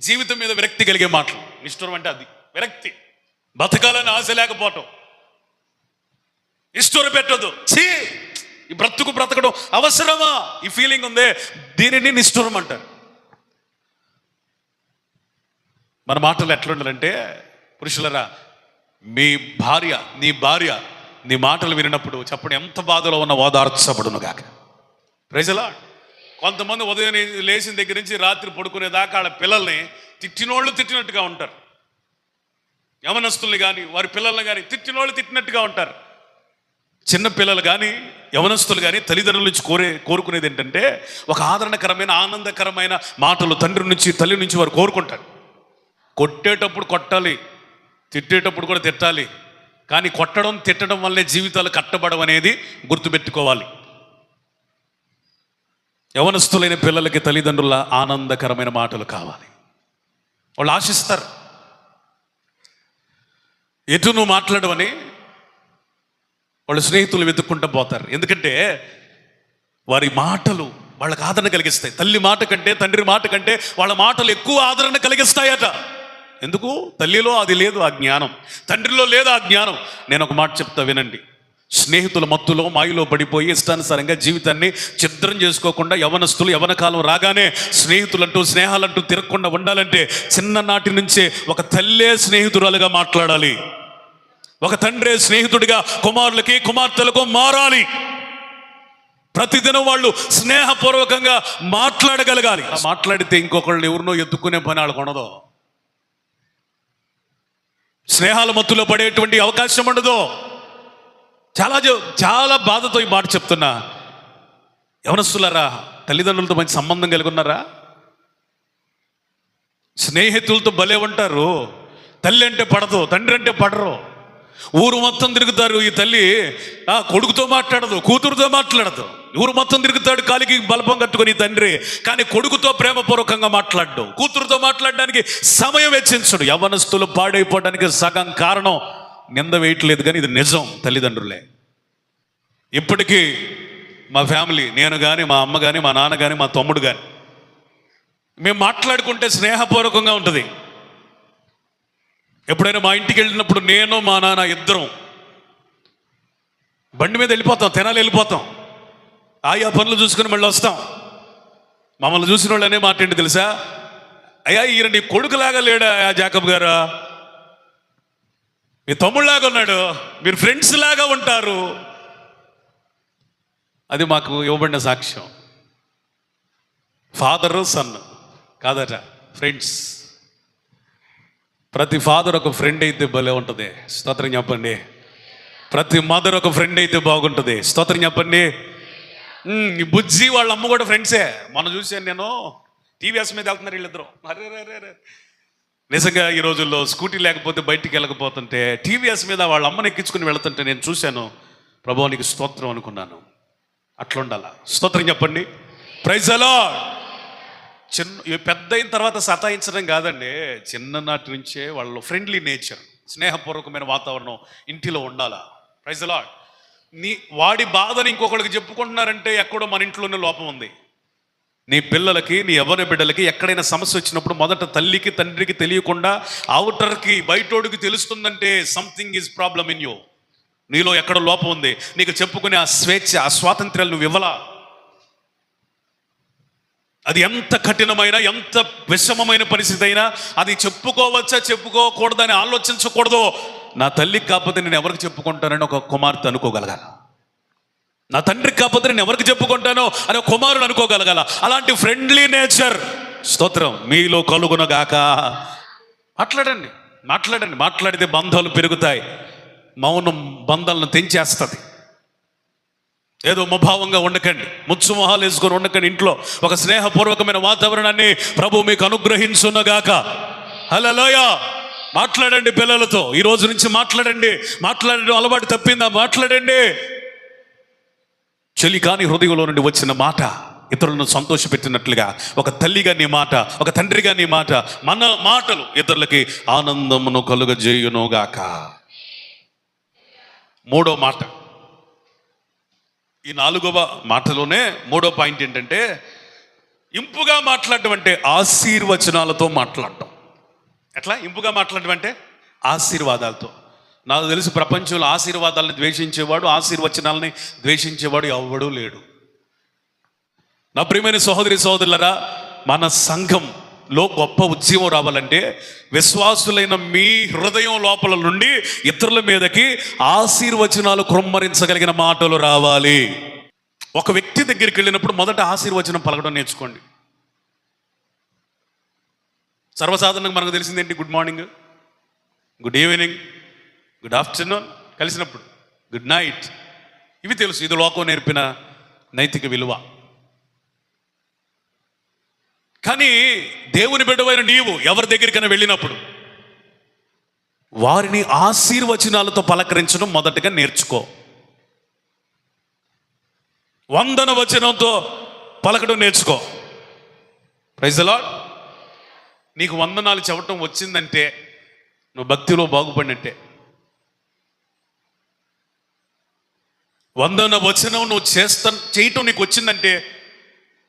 జీవితం మీద విరక్తి కలిగే మాటలు. నిష్ఠూరం అంటే అది విరక్తి, బతకాలని ఆశ లేకపోవటం. నిష్ఠూరం పెట్టొద్దు. ఈ బ్రతకడం అవసరమా? ఈ ఫీలింగ్ ఉందే, దీనిని నిష్ఠూరం అంటారు. మన మాటలు ఎట్లుండాలంటే, పురుషులరా, నీ భార్య నీ మాటలు వినినప్పుడు చెప్పడం ఎంత బాధలో ఉన్న ఓదార్చబడును గాక. Praise the Lord. కొంతమంది ఉదయం లేచిన దగ్గర నుంచి రాత్రి పడుకునేదాకా వాళ్ళ పిల్లల్ని తిట్టినోళ్ళు తిట్టినట్టుగా ఉంటారు. యవనస్తుల్ని కానీ వారి పిల్లల్ని కానీ తిట్టినోళ్ళు తిట్టినట్టుగా ఉంటారు. చిన్న పిల్లలు కానీ యవనస్తులు కానీ తల్లిదండ్రుల నుంచి కోరుకునేది ఏంటంటే ఒక ఆదరణకరమైన ఆనందకరమైన మాటలు తండ్రి నుంచి తల్లి నుంచి వారు కోరుకుంటారు. కొట్టేటప్పుడు కొట్టాలి, తిట్టేటప్పుడు కూడా తిట్టాలి. కానీ కొట్టడం తిట్టడం వల్లే జీవితాలు కట్టబడవనేది గుర్తుపెట్టుకోవాలి. యవనస్తులైన పిల్లలకి తల్లిదండ్రుల ఆనందకరమైన మాటలు కావాలి. వాళ్ళు ఆశిస్తారు. ఎటు నువ్వు మాట్లాడవని వాళ్ళు స్నేహితులు వెతుక్కుంటూ పోతారు. ఎందుకంటే వారి మాటలు వాళ్ళకి ఆదరణ కలిగిస్తాయి. తల్లి మాట కంటే తండ్రి మాట కంటే వాళ్ళ మాటలు ఎక్కువ ఆదరణ కలిగిస్తాయట. ఎందుకు? తల్లిలో అది లేదు, ఆ జ్ఞానం. తండ్రిలో లేదు ఆ జ్ఞానం. నేను ఒక మాట చెప్తా వినండి. స్నేహితుల మత్తులో మాయలో పడిపోయి ఇష్టానుసారంగా జీవితాన్ని ఛిద్రం చేసుకోకుండా యవనస్తులు యవన కాలం రాగానే స్నేహితులంటూ స్నేహాలంటూ తిరగకుండా ఉండాలంటే చిన్ననాటి నుంచే ఒక తల్లే స్నేహితురాలుగా మాట్లాడాలి. ఒక తండ్రే స్నేహితుడిగా కుమారులకి కుమార్తెలకు మారాలి. ప్రతిదినం వాళ్ళు స్నేహపూర్వకంగా మాట్లాడగలగాలి. మాట్లాడితే ఇంకొకళ్ళు ఎవరినో ఎత్తుకునే పని వాళ్ళకు ఉండదు. స్నేహాల మత్తులో పడేటువంటి అవకాశం ఉండదు. చాలా బాధతో ఈ మాట చెప్తున్నా. యవనస్తులారా, తల్లిదండ్రులతో మంచి సంబంధం కలిగి ఉన్నారా? స్నేహితులతో భలే ఉంటారు. తల్లి అంటే పడదు, తండ్రి అంటే పడరు. ఊరు మొత్తం తిరుగుతారు. ఈ తల్లి కొడుకుతో మాట్లాడదు, కూతురుతో మాట్లాడదు. ఊరు మొత్తం తిరుగుతాడు కాలికి బలపం కట్టుకుని తండ్రి. కానీ కొడుకుతో ప్రేమపూర్వకంగా మాట్లాడు, కూతురుతో మాట్లాడడానికి సమయం వెచ్చించడు. యవనస్తులు పాడైపోవడానికి సగం కారణం నింద వేయట్లేదు కానీ ఇది నిజం, తల్లిదండ్రులే. ఇప్పటికీ మా ఫ్యామిలీ, నేను కానీ మా అమ్మ కానీ మా నాన్న కానీ మా తమ్ముడు కానీ మేము మాట్లాడుకుంటే స్నేహపూర్వకంగా ఉంటుంది. ఎప్పుడైనా మా ఇంటికి వెళ్ళినప్పుడు నేను మా నాన్న ఇద్దరం బండి మీద వెళ్ళిపోతాం, తెనాలి వెళ్ళిపోతాం. ఆయా పనులు చూసుకుని మళ్ళీ వస్తాం. మమ్మల్ని చూసిన వాళ్ళు అనే మాట ఏంటి తెలుసా? అయ్యా, ఈయన నీ కొడుకులాగా లేడా జాకబ్ గారు? మీ తమ్ముళ్ళలాగా ఉన్నాడు, మీరు ఫ్రెండ్స్ లాగా ఉంటారు. అది మాకు ఇవ్వబడిన సాక్ష్యం. ఫాదరు సన్ కాదట, ఫ్రెండ్స్. ప్రతి ఫాదర్ ఒక ఫ్రెండ్ అయితే భలే ఉంటుంది. స్తోత్రం చెప్పండి. ప్రతి మదర్ ఒక ఫ్రెండ్ అయితే బాగుంటుంది. స్తోత్రం చెప్పండి. ఈ బుజ్జి వాళ్ళ అమ్మ కూడా ఫ్రెండ్సే. మొన్న చూశాను నేను, టీవీఎస్ మీద వెళ్తున్నారు వీళ్ళిద్దరు. అరే నిజంగా ఈ రోజుల్లో స్కూటీ లేకపోతే బయటికి వెళ్ళకపోతుంటే టీవీఎస్ మీద వాళ్ళ అమ్మని ఎక్కించుకుని వెళుతుంటే నేను చూశాను. ప్రభువునికి స్తోత్రం అనుకున్నాను. అట్లుండాల. స్తోత్రం చెప్పండి. Praise the Lord. పెద్ద అయిన తర్వాత సతాయించడం కాదండి, చిన్ననాటి నుంచే వాళ్ళు ఫ్రెండ్లీ నేచర్, స్నేహపూర్వకమైన వాతావరణం ఇంటిలో ఉండాలా. Praise the Lord. వాడి బాధని ఇంకొకరికి చెప్పుకుంటున్నారంటే ఎక్కడో మన ఇంట్లోనే లోపం ఉంది. నీ పిల్లలకి, నీ యవ్వన బిడ్డలకి ఎక్కడైనా సమస్య వచ్చినప్పుడు మొదట తల్లికి తండ్రికి తెలియకుండా అవుటర్కి బయటోడికి తెలుస్తుందంటే something is problem in you. నీలో ఎక్కడ లోపం ఉంది. నీకు చెప్పుకునే ఆ స్వేచ్ఛ, ఆ స్వాతంత్ర్యాలు నువ్వు ఇవ్వలా. అది ఎంత కఠినమైన, ఎంత విషమమైన పరిస్థితి అయినా అది చెప్పుకోవచ్చా చెప్పుకోకూడదని ఆలోచించకూడదు. నా తల్లికి కాకపోతే నేను ఎవరికి చెప్పుకుంటానని ఒక కుమార్తె అనుకోగలగాల. నా తండ్రికి కాకపోతే నేను ఎవరికి చెప్పుకుంటానో అని ఒక కుమారుడు అనుకోగలగాల. అలాంటి ఫ్రెండ్లీ నేచర్, స్తోత్రం, మీలో కలుగునగాక. మాట్లాడండి, మాట్లాడండి. మాట్లాడితే బంధాలు పెరుగుతాయి. మౌనం బంధాలను తెంచేస్తుంది. ఏదో ముభావంగా ఉండకండి, ముచ్చు మొహాలు వేసుకొని ఉండకండి. ఇంట్లో ఒక స్నేహపూర్వకమైన వాతావరణాన్ని ప్రభు మీకు అనుగ్రహించునగాక. హల్లెలూయా. మాట్లాడండి పిల్లలతో. ఈ రోజు నుంచి మాట్లాడండి. మాట్లాడడం అలవాటు తప్పిందా? మాట్లాడండి. చెలి కాని హృదయంలో నుండి వచ్చిన మాట ఇతరులను సంతోషపెట్టినట్లుగా ఒక తల్లిగా నీ మాట, ఒక తండ్రిగా నీ మాట, మన మాటలు ఇతరులకి ఆనందమును కలుగజేయునుగాక. మూడో మాట, ఈ 4వ మాటలోనే 3వ పాయింట్ ఏంటంటే, ఇంపుగా మాట్లాడడం అంటే ఆశీర్వచనాలతో మాట్లాడటం. ఎట్లా ఇంపుగా మాట్లాడడం అంటే ఆశీర్వాదాలతో. నాకు తెలిసి ప్రపంచంలో ఆశీర్వాదాలను ద్వేషించేవాడు, ఆశీర్వచనాలని ద్వేషించేవాడు ఎవడూ లేడు. నా ప్రియమైన సహోదరి సహోదరులరా, మన సంఘంలో గొప్ప ఉద్యమం రావాలంటే విశ్వాసులైన మీ హృదయం లోపల నుండి ఇతరుల మీదకి ఆశీర్వచనాలు కృమ్మరించగలిగిన మాటలు రావాలి. ఒక వ్యక్తి దగ్గరికి వెళ్ళినప్పుడు మొదట ఆశీర్వచనం పలకడం నేర్చుకోండి. సర్వసాధారణంగా మనకు తెలిసిందేంటి? Good morning, good evening, good afternoon, కలిసినప్పుడు గుడ్ నైట్. ఇవి తెలుసు, ఇది లోకం నేర్పిన నైతిక విలువ. కానీ దేవుని బిడ్డవైన నీవు ఎవరి దగ్గరికైనా వెళ్ళినప్పుడు వారిని ఆశీర్వచనాలతో పలకరించడం మొదటగా నేర్చుకో. వందన వచనంతో పలకడం నేర్చుకో. Praise the Lord. నీకు వందనాలు చెప్పటం వచ్చిందంటే నువ్వు భక్తిలో బాగుపడినట్టే. వందన వచనం నువ్వు చేయటం నీకు వచ్చిందంటే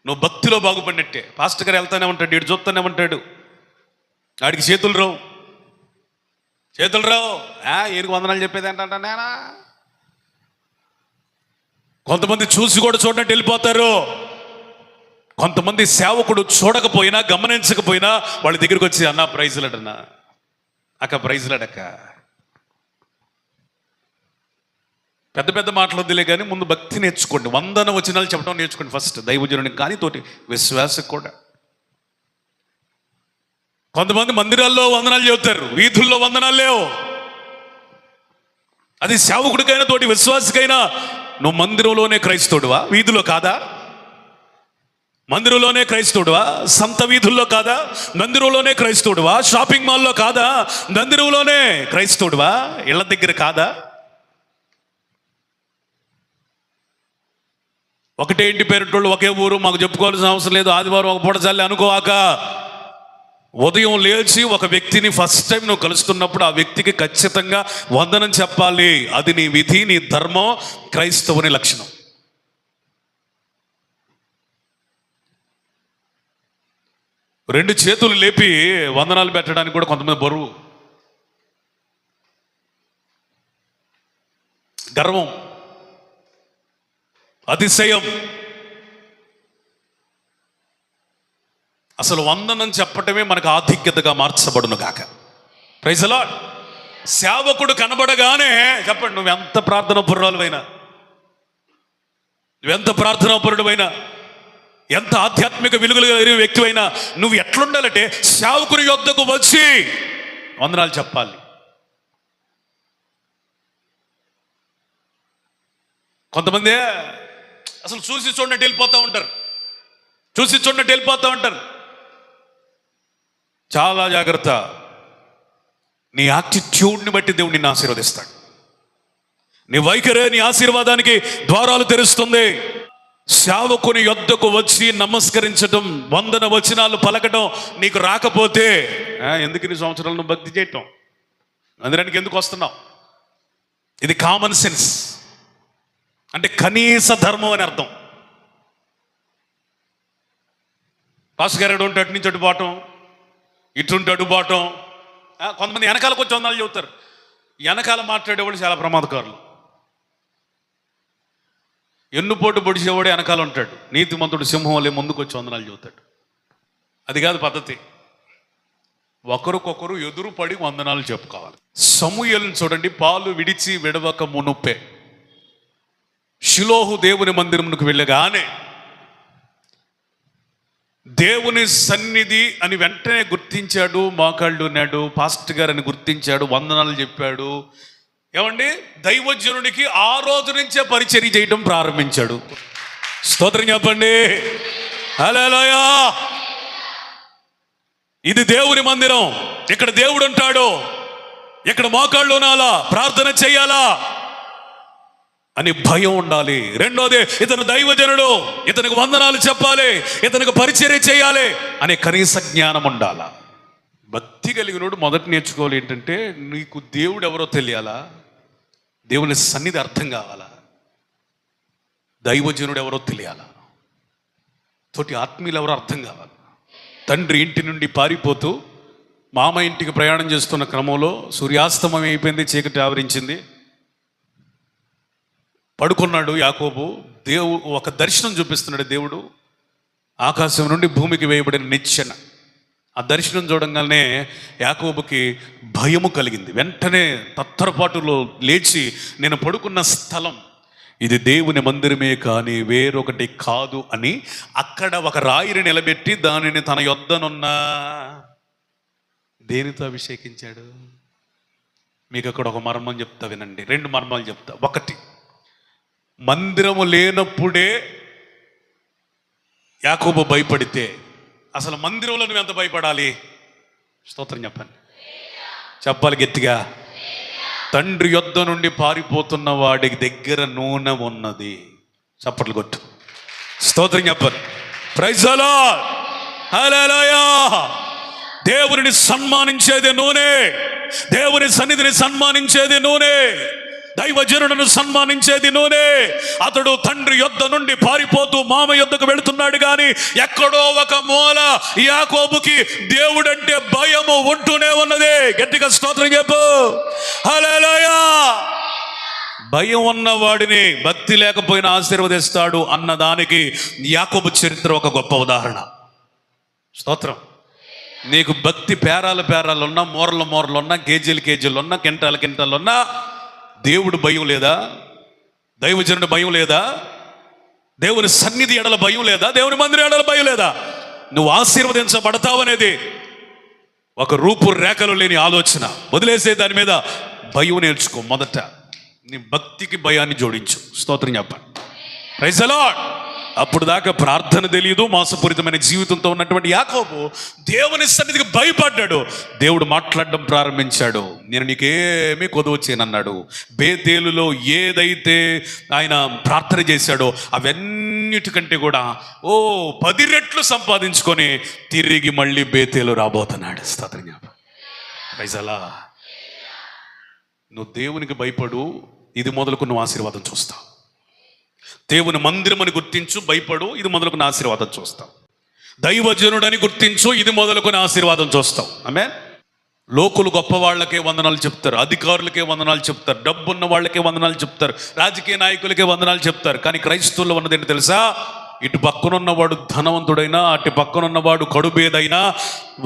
నువ్వు భక్తిలో బాగుపడినట్టే. పాస్టర్ గారు వెళ్తానే ఉంటాడు, ఇటు చూస్తానే ఉంటాడు, ఆడికి చేతులు రావు. ఈయనకు వందనాలు చెప్పేది ఏంటంటే నేనా. కొంతమంది చూసి కూడా చూడనట్టు వెళ్ళిపోతారు. కొంతమంది సేవకుడు చూడకపోయినా గమనించకపోయినా వాళ్ళ దగ్గరికి వచ్చి అన్న ప్రైజ్లాడన్నా, అక్క ప్రైజ్లాడక్క. పెద్ద పెద్ద మాటలు వద్దులే కానీ ముందు భక్తి నేర్చుకోండి. వందన వచనాలు చెప్పడం నేర్చుకోండి ఫస్ట్, దైవజనునికి కానీ తోటి విశ్వాసకు కూడా. కొంతమంది మందిరాల్లో వందనాలు చెబుతారు, వీధుల్లో వందనాలు లేవు. అది సేవకుడికైనా తోటి విశ్వాసకైనా, నువ్వు మందిరంలోనే క్రైస్తవుడువా, వీధిలో కాదా? మందిరంలోనే క్రైస్తవుడువా, సంత వీధుల్లో కాదా? మందిరంలోనే క్రైస్తవుడువా, షాపింగ్ మాల్లో కాదా? మందిరంలోనే క్రైస్తవుడువా, ఇళ్ళ దగ్గర కాదా? ఒకటే ఇంటి పేరుటోళ్ళు ఒకే ఊరు, మాకు చెప్పుకోవాల్సిన అవసరం లేదు, ఆదివారం ఒక పూట చల్లి అనుకోవాక. ఉదయం లేచి ఒక వ్యక్తిని ఫస్ట్ టైం నువ్వు కలుస్తున్నప్పుడు ఆ వ్యక్తికి ఖచ్చితంగా వందనం చెప్పాలి. అది నీ విధి, నీ ధర్మం, క్రైస్తవుని లక్షణం. రెండు చేతులు లేపి వందనాలు పెట్టడానికి కూడా కొంతమంది బరువు, గర్వం, అతిశయం. అసలు వందనం చెప్పటమే మనకు ఆధిక్యతగా మార్చబడును గాక. Praise the Lord. సేవకుడు కనబడగానే చెప్పండి, నువ్వెంత ప్రార్థన పరురాలువైనా, నువ్వెంత ప్రార్థనా పరుడువైనా, ఎంత ఆధ్యాత్మిక విలువలు కలిగిన వ్యక్తివైనా, నువ్వు ఎట్లుండాలంటే సేవకుని యొద్దకు వచ్చి వందనాలు చెప్పాలి. కొంతమంది అసలు చూసి చూడనట్టు వెళ్ళిపోతూ ఉంటారు. చాలా జాగ్రత్త. నీ యాటిట్యూడ్ని బట్టి దేవుడు నిన్ను ఆశీర్వదిస్తాడు. నీ వైఖరే నీ ఆశీర్వాదానికి ద్వారాలు తెరుస్తుంది. సేవకుని యొద్దకు వచ్చి నమస్కరించడం, వందన వచనాలు పలకడం నీకు రాకపోతే ఎందుకు నీ సంవత్సరాలను భక్తి చేయటం? మందిరానికి ఎందుకు వస్తున్నావు? ఇది కామన్ సెన్స్, అంటే కనీస ధర్మం అని అర్థం. పాస్ గారు ఉంటే అటు నుంచి అటు పోవటం, ఇటుంటే అటు పోవటం. కొంతమంది వెనకాలకు వచ్చి వందనాలు చెబుతారు. వెనకాల మాట్లాడేవాళ్ళు చాలా ప్రమాదకారులు. ఎన్నుపోటు పొడిచేవాడు వెనకాల ఉంటాడు, నీతిమంతుడు సింహం వల్లే ముందుకు వచ్చి వందనాలు చెబుతాడు. అది కాదు పద్ధతి. ఒకరికొకరు ఎదురు పడి వందనాలు చెప్పుకోవాలి. సమూయేలుని చూడండి, పాలు విడిచి విడవక మునుపే షిలోహు దేవుని మందిరమునకు వెళ్ళగానే దేవుని సన్నిధి అని వెంటనే గుర్తించాడు. మోకాళ్ళు ఉన్నాడు, పాస్టర్ గారు అని గుర్తించాడు, వందనాలు చెప్పాడు. ఏమండి, దైవజనుడికి ఆ రోజు నుంచే పరిచర్య చేయడం ప్రారంభించాడు. స్తోత్రం చెప్పండి. హల్లెలూయా. ఇది దేవుని మందిరం, ఇక్కడ దేవుడు ఉంటాడు, ఇక్కడ మోకాళ్ళు ఉనాలా, ప్రార్థన చెయ్యాలా. అని భయం ఉండాలి. రెండోది, ఇతను దైవజనుడు, ఇతనికి వందనాలు చెప్పాలి, ఇతనికి పరిచర్య చేయాలి అనే కనీస జ్ఞానం ఉండాలా. భక్తి కలిగినోడు మొదటి నేర్చుకోవాలి ఏంటంటే, నీకు దేవుడు ఎవరో తెలియాలా, దేవుని సన్నిధి అర్థం కావాలా, దైవజనుడు ఎవరో తెలియాలా, తోటి ఆత్మీయులు ఎవరో అర్థం కావాలి. తండ్రి ఇంటి నుండి పారిపోతూ మామ ఇంటికి ప్రయాణం చేస్తున్న క్రమంలో సూర్యాస్తమయం అయిపోయింది, చీకటి ఆవరించింది. పడుకున్నాడు యాకోబు. ఒక దర్శనం చూపిస్తున్నాడు దేవుడు. ఆకాశం నుండి భూమికి వేయబడిన నిచ్చెన. ఆ దర్శనం చూడంగానే యాకోబుకి భయము కలిగింది. వెంటనే తత్తరపాటులో లేచి, నేను పడుకున్న స్థలం ఇది దేవుని మందిరమే కానీ వేరొకటి కాదు అని అక్కడ ఒక రాయిని నిలబెట్టి దానిని తన యొద్దనున్న దేనితో అభిషేకించాడు. మీకు అక్కడ ఒక మర్మం చెప్తా వినండి, 2 మర్మాలు చెప్తా. ఒకటి, మందిరము లేనప్పుడే యాకోబు భయపడితే అసలు మందిరంలో నువ్వు ఎంత భయపడాలి? స్తోత్రం చెప్పాలి గట్టిగా. తండ్రి యొద్ద నుండి పారిపోతున్న వాడికి దగ్గర నూనె ఉన్నది. చప్పట్లు కొట్టు, స్తోత్రం చెప్పాలి. ప్రైజ్ ది లార్డ్, హల్లెలూయా. దేవుని సన్మానించేది నూనె, దేవుని సన్నిధిని సన్మానించేది నూనె, దైవజనులను సన్మానించేది నూనె. అతడు తండ్రి యొద్ద నుండి పారిపోతూ మామ యొద్దకు వెళుతున్నాడు కానీ ఎక్కడో ఒక మూల యాకోబుకి దేవుడంటే భయము ఉంటూనే ఉన్నది. గట్టిగా స్తోత్రం చెప్పు, హల్లెలూయా. భయం ఉన్నవాడిని భక్తి లేకపోయినా ఆశీర్వదిస్తాడు అన్నదానికి యాకోబు చరిత్ర ఒక గొప్ప ఉదాహరణ. స్తోత్రం. నీకు భక్తి పేరాలున్నా, మూరలున్నా, కేజీలున్నా, కింటాలున్నా, దేవుడు భయం లేదా? దైవజనుడు భయం లేదా? దేవుని సన్నిధి ఎడల భయం లేదా? దేవుని మందిరం ఎడల భయం లేదా? నువ్వు ఆశీర్వదించబడతావనేది ఒక రూపురేఖలు లేని ఆలోచన. వదిలేసే దాని మీద భయం నేర్చుకో. మొదట నీ భక్తికి భయాన్ని జోడించు. స్తోత్రం చెప్పండి. Praise the Lord. అప్పుడు దాకా ప్రార్థన తెలియదు, మోసపూరితమైన జీవితంతో ఉన్నటువంటి యాకోబు దేవుని సన్నిధికి భయపడ్డాడు. దేవుడు మాట్లాడడం ప్రారంభించాడు. నేను నీకేమీ కొదవ చేయనన్నాడు. బేతేలులో ఏదైతే ఆయన ప్రార్థన చేశాడో అవన్నిటికంటే కూడా 10 రెట్లు సంపాదించుకొని తిరిగి మళ్ళీ బేతేలు రాబోతున్నాడు. స్తోత్రం. Praise the Lord. నువ్వు దేవునికి భయపడు, ఇది మొదలుకు నువ్వు ఆశీర్వాదం చూస్తావు. దేవుని మందిరం అని గుర్తించు, భయపడు, ఇది మొదలుకొని ఆశీర్వాదం చూస్తావు. దైవజనుడని గుర్తించు, ఇది మొదలుకొని ఆశీర్వాదం చూస్తావు. ఆమేన్. లోకులు గొప్ప వాళ్ళకే వందనాలు చెప్తారు, అధికారులకే వందనాలు చెప్తారు, డబ్బున్న వాళ్ళకే వందనాలు చెప్తారు, రాజకీయ నాయకులకే వందనాలు చెప్తారు. కానీ క్రైస్తవుల్లో ఉన్నది ఏంటి తెలుసా? ఇటు పక్కనున్నవాడు ధనవంతుడైనా, అటు పక్కనున్నవాడు కడుబేదైనా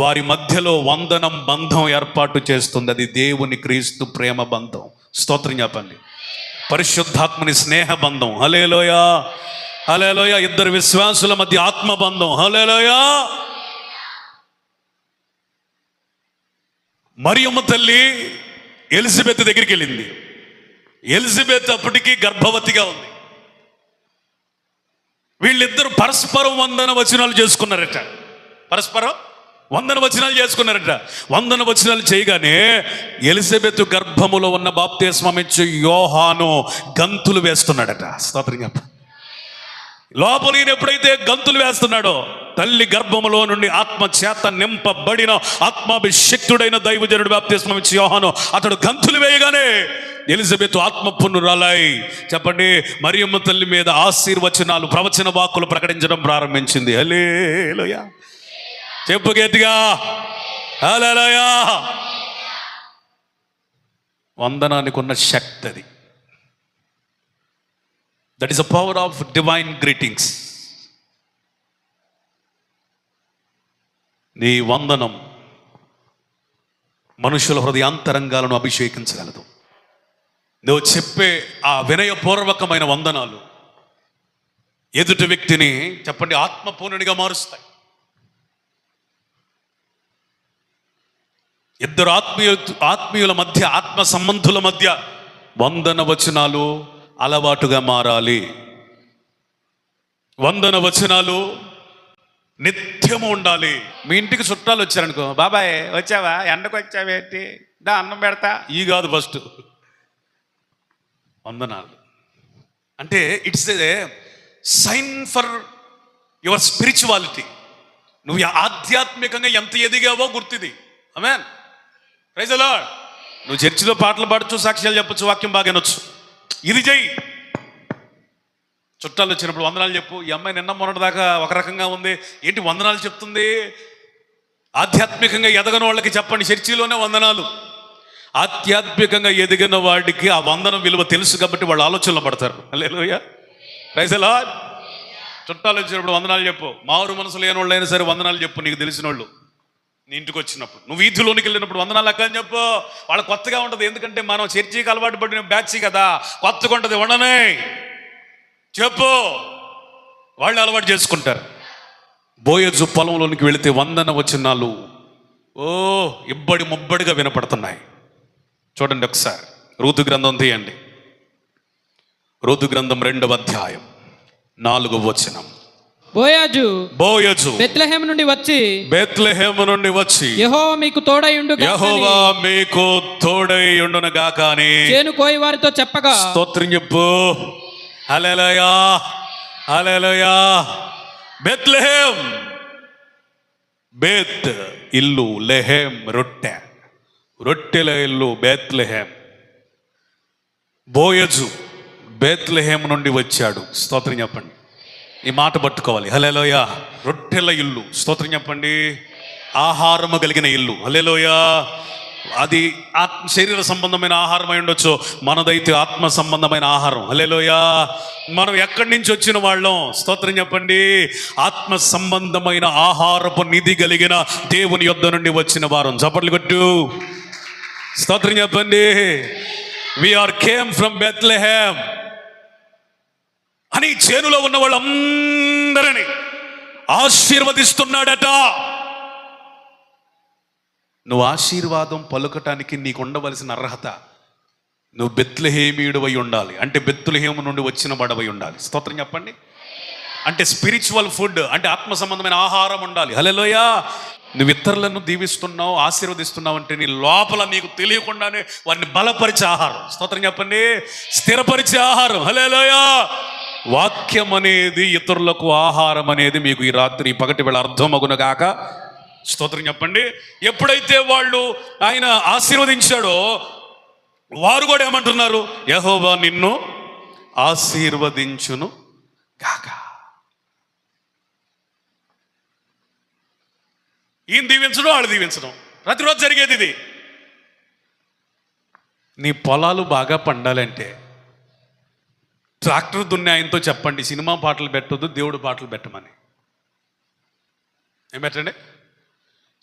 వారి మధ్యలో వందనం బంధం ఏర్పాటు చేస్తుంది. అది దేవుని క్రీస్తు ప్రేమ బంధం. స్తోత్రం చెప్పండి. పరిశుద్ధాత్మని స్నేహ బంధం. హల్లెలూయా, హల్లెలూయా. ఇద్దరు విశ్వాసుల మధ్య ఆత్మ బంధం. హల్లెలూయా. మరియమ్మ తల్లి ఎలిజబెత్ దగ్గరికి వెళ్ళింది. ఎలిజబెత్ అప్పటికి గర్భవతిగా ఉంది. వీళ్ళిద్దరు పరస్పరం వందన వచనాలు చేసుకున్నారట. పరస్పరం వందన వచనాలు చేసుకున్నారట. వందన వచనాలు చేయగానే ఎలిజబెత్ గర్భములో ఉన్న బాప్తిస్మం ఇచ్చే యోహాను గంతులు వేస్తున్నాడట. స్తోత్రం. లోపల ఈయన ఎప్పుడైతే గంతులు వేస్తున్నాడో తల్లి గర్భములో నుండి ఆత్మ చేత నింపబడిన ఆత్మాభిషిక్తుడైన దైవజనుడు బాప్తిస్మం ఇచ్చే యోహాను అతడు గంతులు వేయగానే ఎలిజబెత్ ఆత్మ పునరురాలై చెప్పండి మరియమ్మ తల్లి మీద ఆశీర్వచనాలు, ప్రవచన వాక్కులు ప్రకటించడం ప్రారంభించింది. హల్లెలూయా. చెప్పు గట్టిగా, హల్లెలూయా. వందనానికి ఉన్న శక్తి అది. That is the power of divine greetings. నీ వందనం మనుషుల హృదయాంతరంగాలను అభిషేకించగలదు. నువ్వు చెప్పే ఆ వినయపూర్వకమైన వందనాలు ఎదుటి వ్యక్తిని చెప్పండి ఆత్మపూర్ణునిగా మారుస్తాయి. ఇద్దరు ఆత్మీయుల మధ్య, ఆత్మ సంబంధుల మధ్య వందన వచనాలు అలవాటుగా మారాలి. వందన వచనాలు నిత్యము ఉండాలి. మీ ఇంటికి చుట్టాలు వచ్చారనుకో, బాబాయ్ వచ్చావా, ఎండకు వచ్చావేంటి, దా అన్నం పెడతా, ఈ కాదు ఫస్ట్ వందనాలు. అంటే it's a sign for your spirituality. నువ్వు ఆధ్యాత్మికంగా ఎంత ఎదిగావో గుర్తిది. Amen, praise the Lord. నువ్వు చర్చిలో పాటలు పాడచ్చు, సాక్ష్యాలు చెప్పచ్చు, వాక్యం బాగా వినొచ్చు, ఇది చెయ్యి. చుట్టాలు వచ్చినప్పుడు వందనాలు చెప్పు. ఈ అమ్మాయి నిన్న మొన్నటి దాకా ఒక రకంగా ఉంది, ఏంటి వందనాలు చెప్తుంది? ఆధ్యాత్మికంగా ఎదగని వాళ్ళకి చెప్పండి, చర్చిలోనే వందనాలు. ఆధ్యాత్మికంగా ఎదిగిన వాడికి ఆ వందనం విలువ తెలుసు కాబట్టి వాళ్ళు ఆలోచనలో పడతారు. హల్లెలూయా, ప్రైజ్ ది లార్డ్. చుట్టాలు వచ్చినప్పుడు వందనాలు చెప్పు. మారు మనసు లేని వాళ్ళు అయినా సరే వందనాలు చెప్పు. నీకు తెలిసిన వాళ్ళు నీ ఇంటికి వచ్చినప్పుడు, నువ్వు వీధిలోనికి వెళ్ళినప్పుడు వందనాలు అక్క అని చెప్పు. వాళ్ళకి కొత్తగా ఉంటుంది, ఎందుకంటే మనం చర్చికి అలవాటు పడిన బ్యాచ్ కదా, కొత్తగా ఉంటుంది. ఉండనే చెప్పు, వాళ్ళు అలవాటు చేసుకుంటారు. బోయజు పొలంలోనికి వెళితే వందన వచనాలు ఇబ్బడి ముబ్బడిగా వినపడుతున్నాయి. చూడండి ఒకసారి, రూతు గ్రంథం తీయండి. రూతు గ్రంథం 2వ అధ్యాయం 4వ వచనం. బోయజు బెత్లెహేము నుండి వచ్చి యెహోవా మీకు తోడై ఉండును గాక అని చేను కోయి వారితో చెప్పగా, స్తోత్రం చెప్పు. హల్లెలూయా, హల్లెలూయా. బెత్లెహేం, బేత్ ఇల్లు, లెహేం రొట్టె, రొట్టెల ఇల్లు బెత్లెహేం. బోయజు బెత్లెహేం నుండి వచ్చాడు. స్తోత్రం చెప్పండి. ఈ మాట పట్టుకోవాలి. హల్లెలూయా. రొట్టెల ఇల్లు, స్తోత్రం చెప్పండి. ఆహారము కలిగిన ఇల్లు. హల్లెలూయా. అది శరీర సంబంధమైన ఆహారం అయి ఉండొచ్చు, మనదైతే ఆత్మ సంబంధమైన ఆహారం. హల్లెలూయా. మనం ఎక్కడి నుంచి వచ్చిన వాళ్ళం? స్తోత్రం చెప్పండి. ఆత్మ సంబంధమైన ఆహారపు నిధి కలిగిన దేవుని యొద్ద నుండి వచ్చిన వారం. చప్పట్లు కొట్టు, స్తోత్రం చెప్పండి. వీఆర్ కేమ్ ఫ్రమ్ బెత్లెహేం అని చేనులో ఉన్న వాళ్ళందరినీ ఆశీర్వదిస్తున్నాడట. నువ్వు ఆశీర్వాదం పలుకటానికి నీకు ఉండవలసిన అర్హత, నువ్వు బెత్లెహేమీయుడవై ఉండాలి. అంటే బెత్లెహేము నుండి వచ్చిన వాడవై ఉండాలి. స్తోత్రం చెప్పండి. అంటే స్పిరిచువల్ ఫుడ్, అంటే ఆత్మ సంబంధమైన ఆహారం ఉండాలి. హల్లెలూయా. నువ్వు ఇతరులను దీవిస్తున్నావు, ఆశీర్వదిస్తున్నావు అంటే నీ లోపల నీకు తెలియకుండానే వారిని బలపరిచే ఆహారం. స్తోత్రం చెప్పండి. స్థిరపరిచే ఆహారం. హల్లెలూయా. వాక్యం అనేది ఇతరులకు ఆహారం అనేది మీకు ఈ రాత్రి పగటి వేళ అర్థమగును గాక. స్తోత్రం చెప్పండి. ఎప్పుడైతే వాళ్ళు ఆయన ఆశీర్వదించాడో వారు కూడా ఏమంటున్నారు? యెహోవా నిన్ను ఆశీర్వదించును గాక. ఈయన దీవించడం, వాళ్ళు దీవించడం ప్రతిరోజు జరిగేది ఇది. నీ పొలాలు బాగా పండాలంటే ట్రాక్టర్ దున్నే ఆయనతో చెప్పండి, సినిమా పాటలు పెట్టొద్దు, దేవుడు పాటలు పెట్టమని. ఏం పెట్టండి?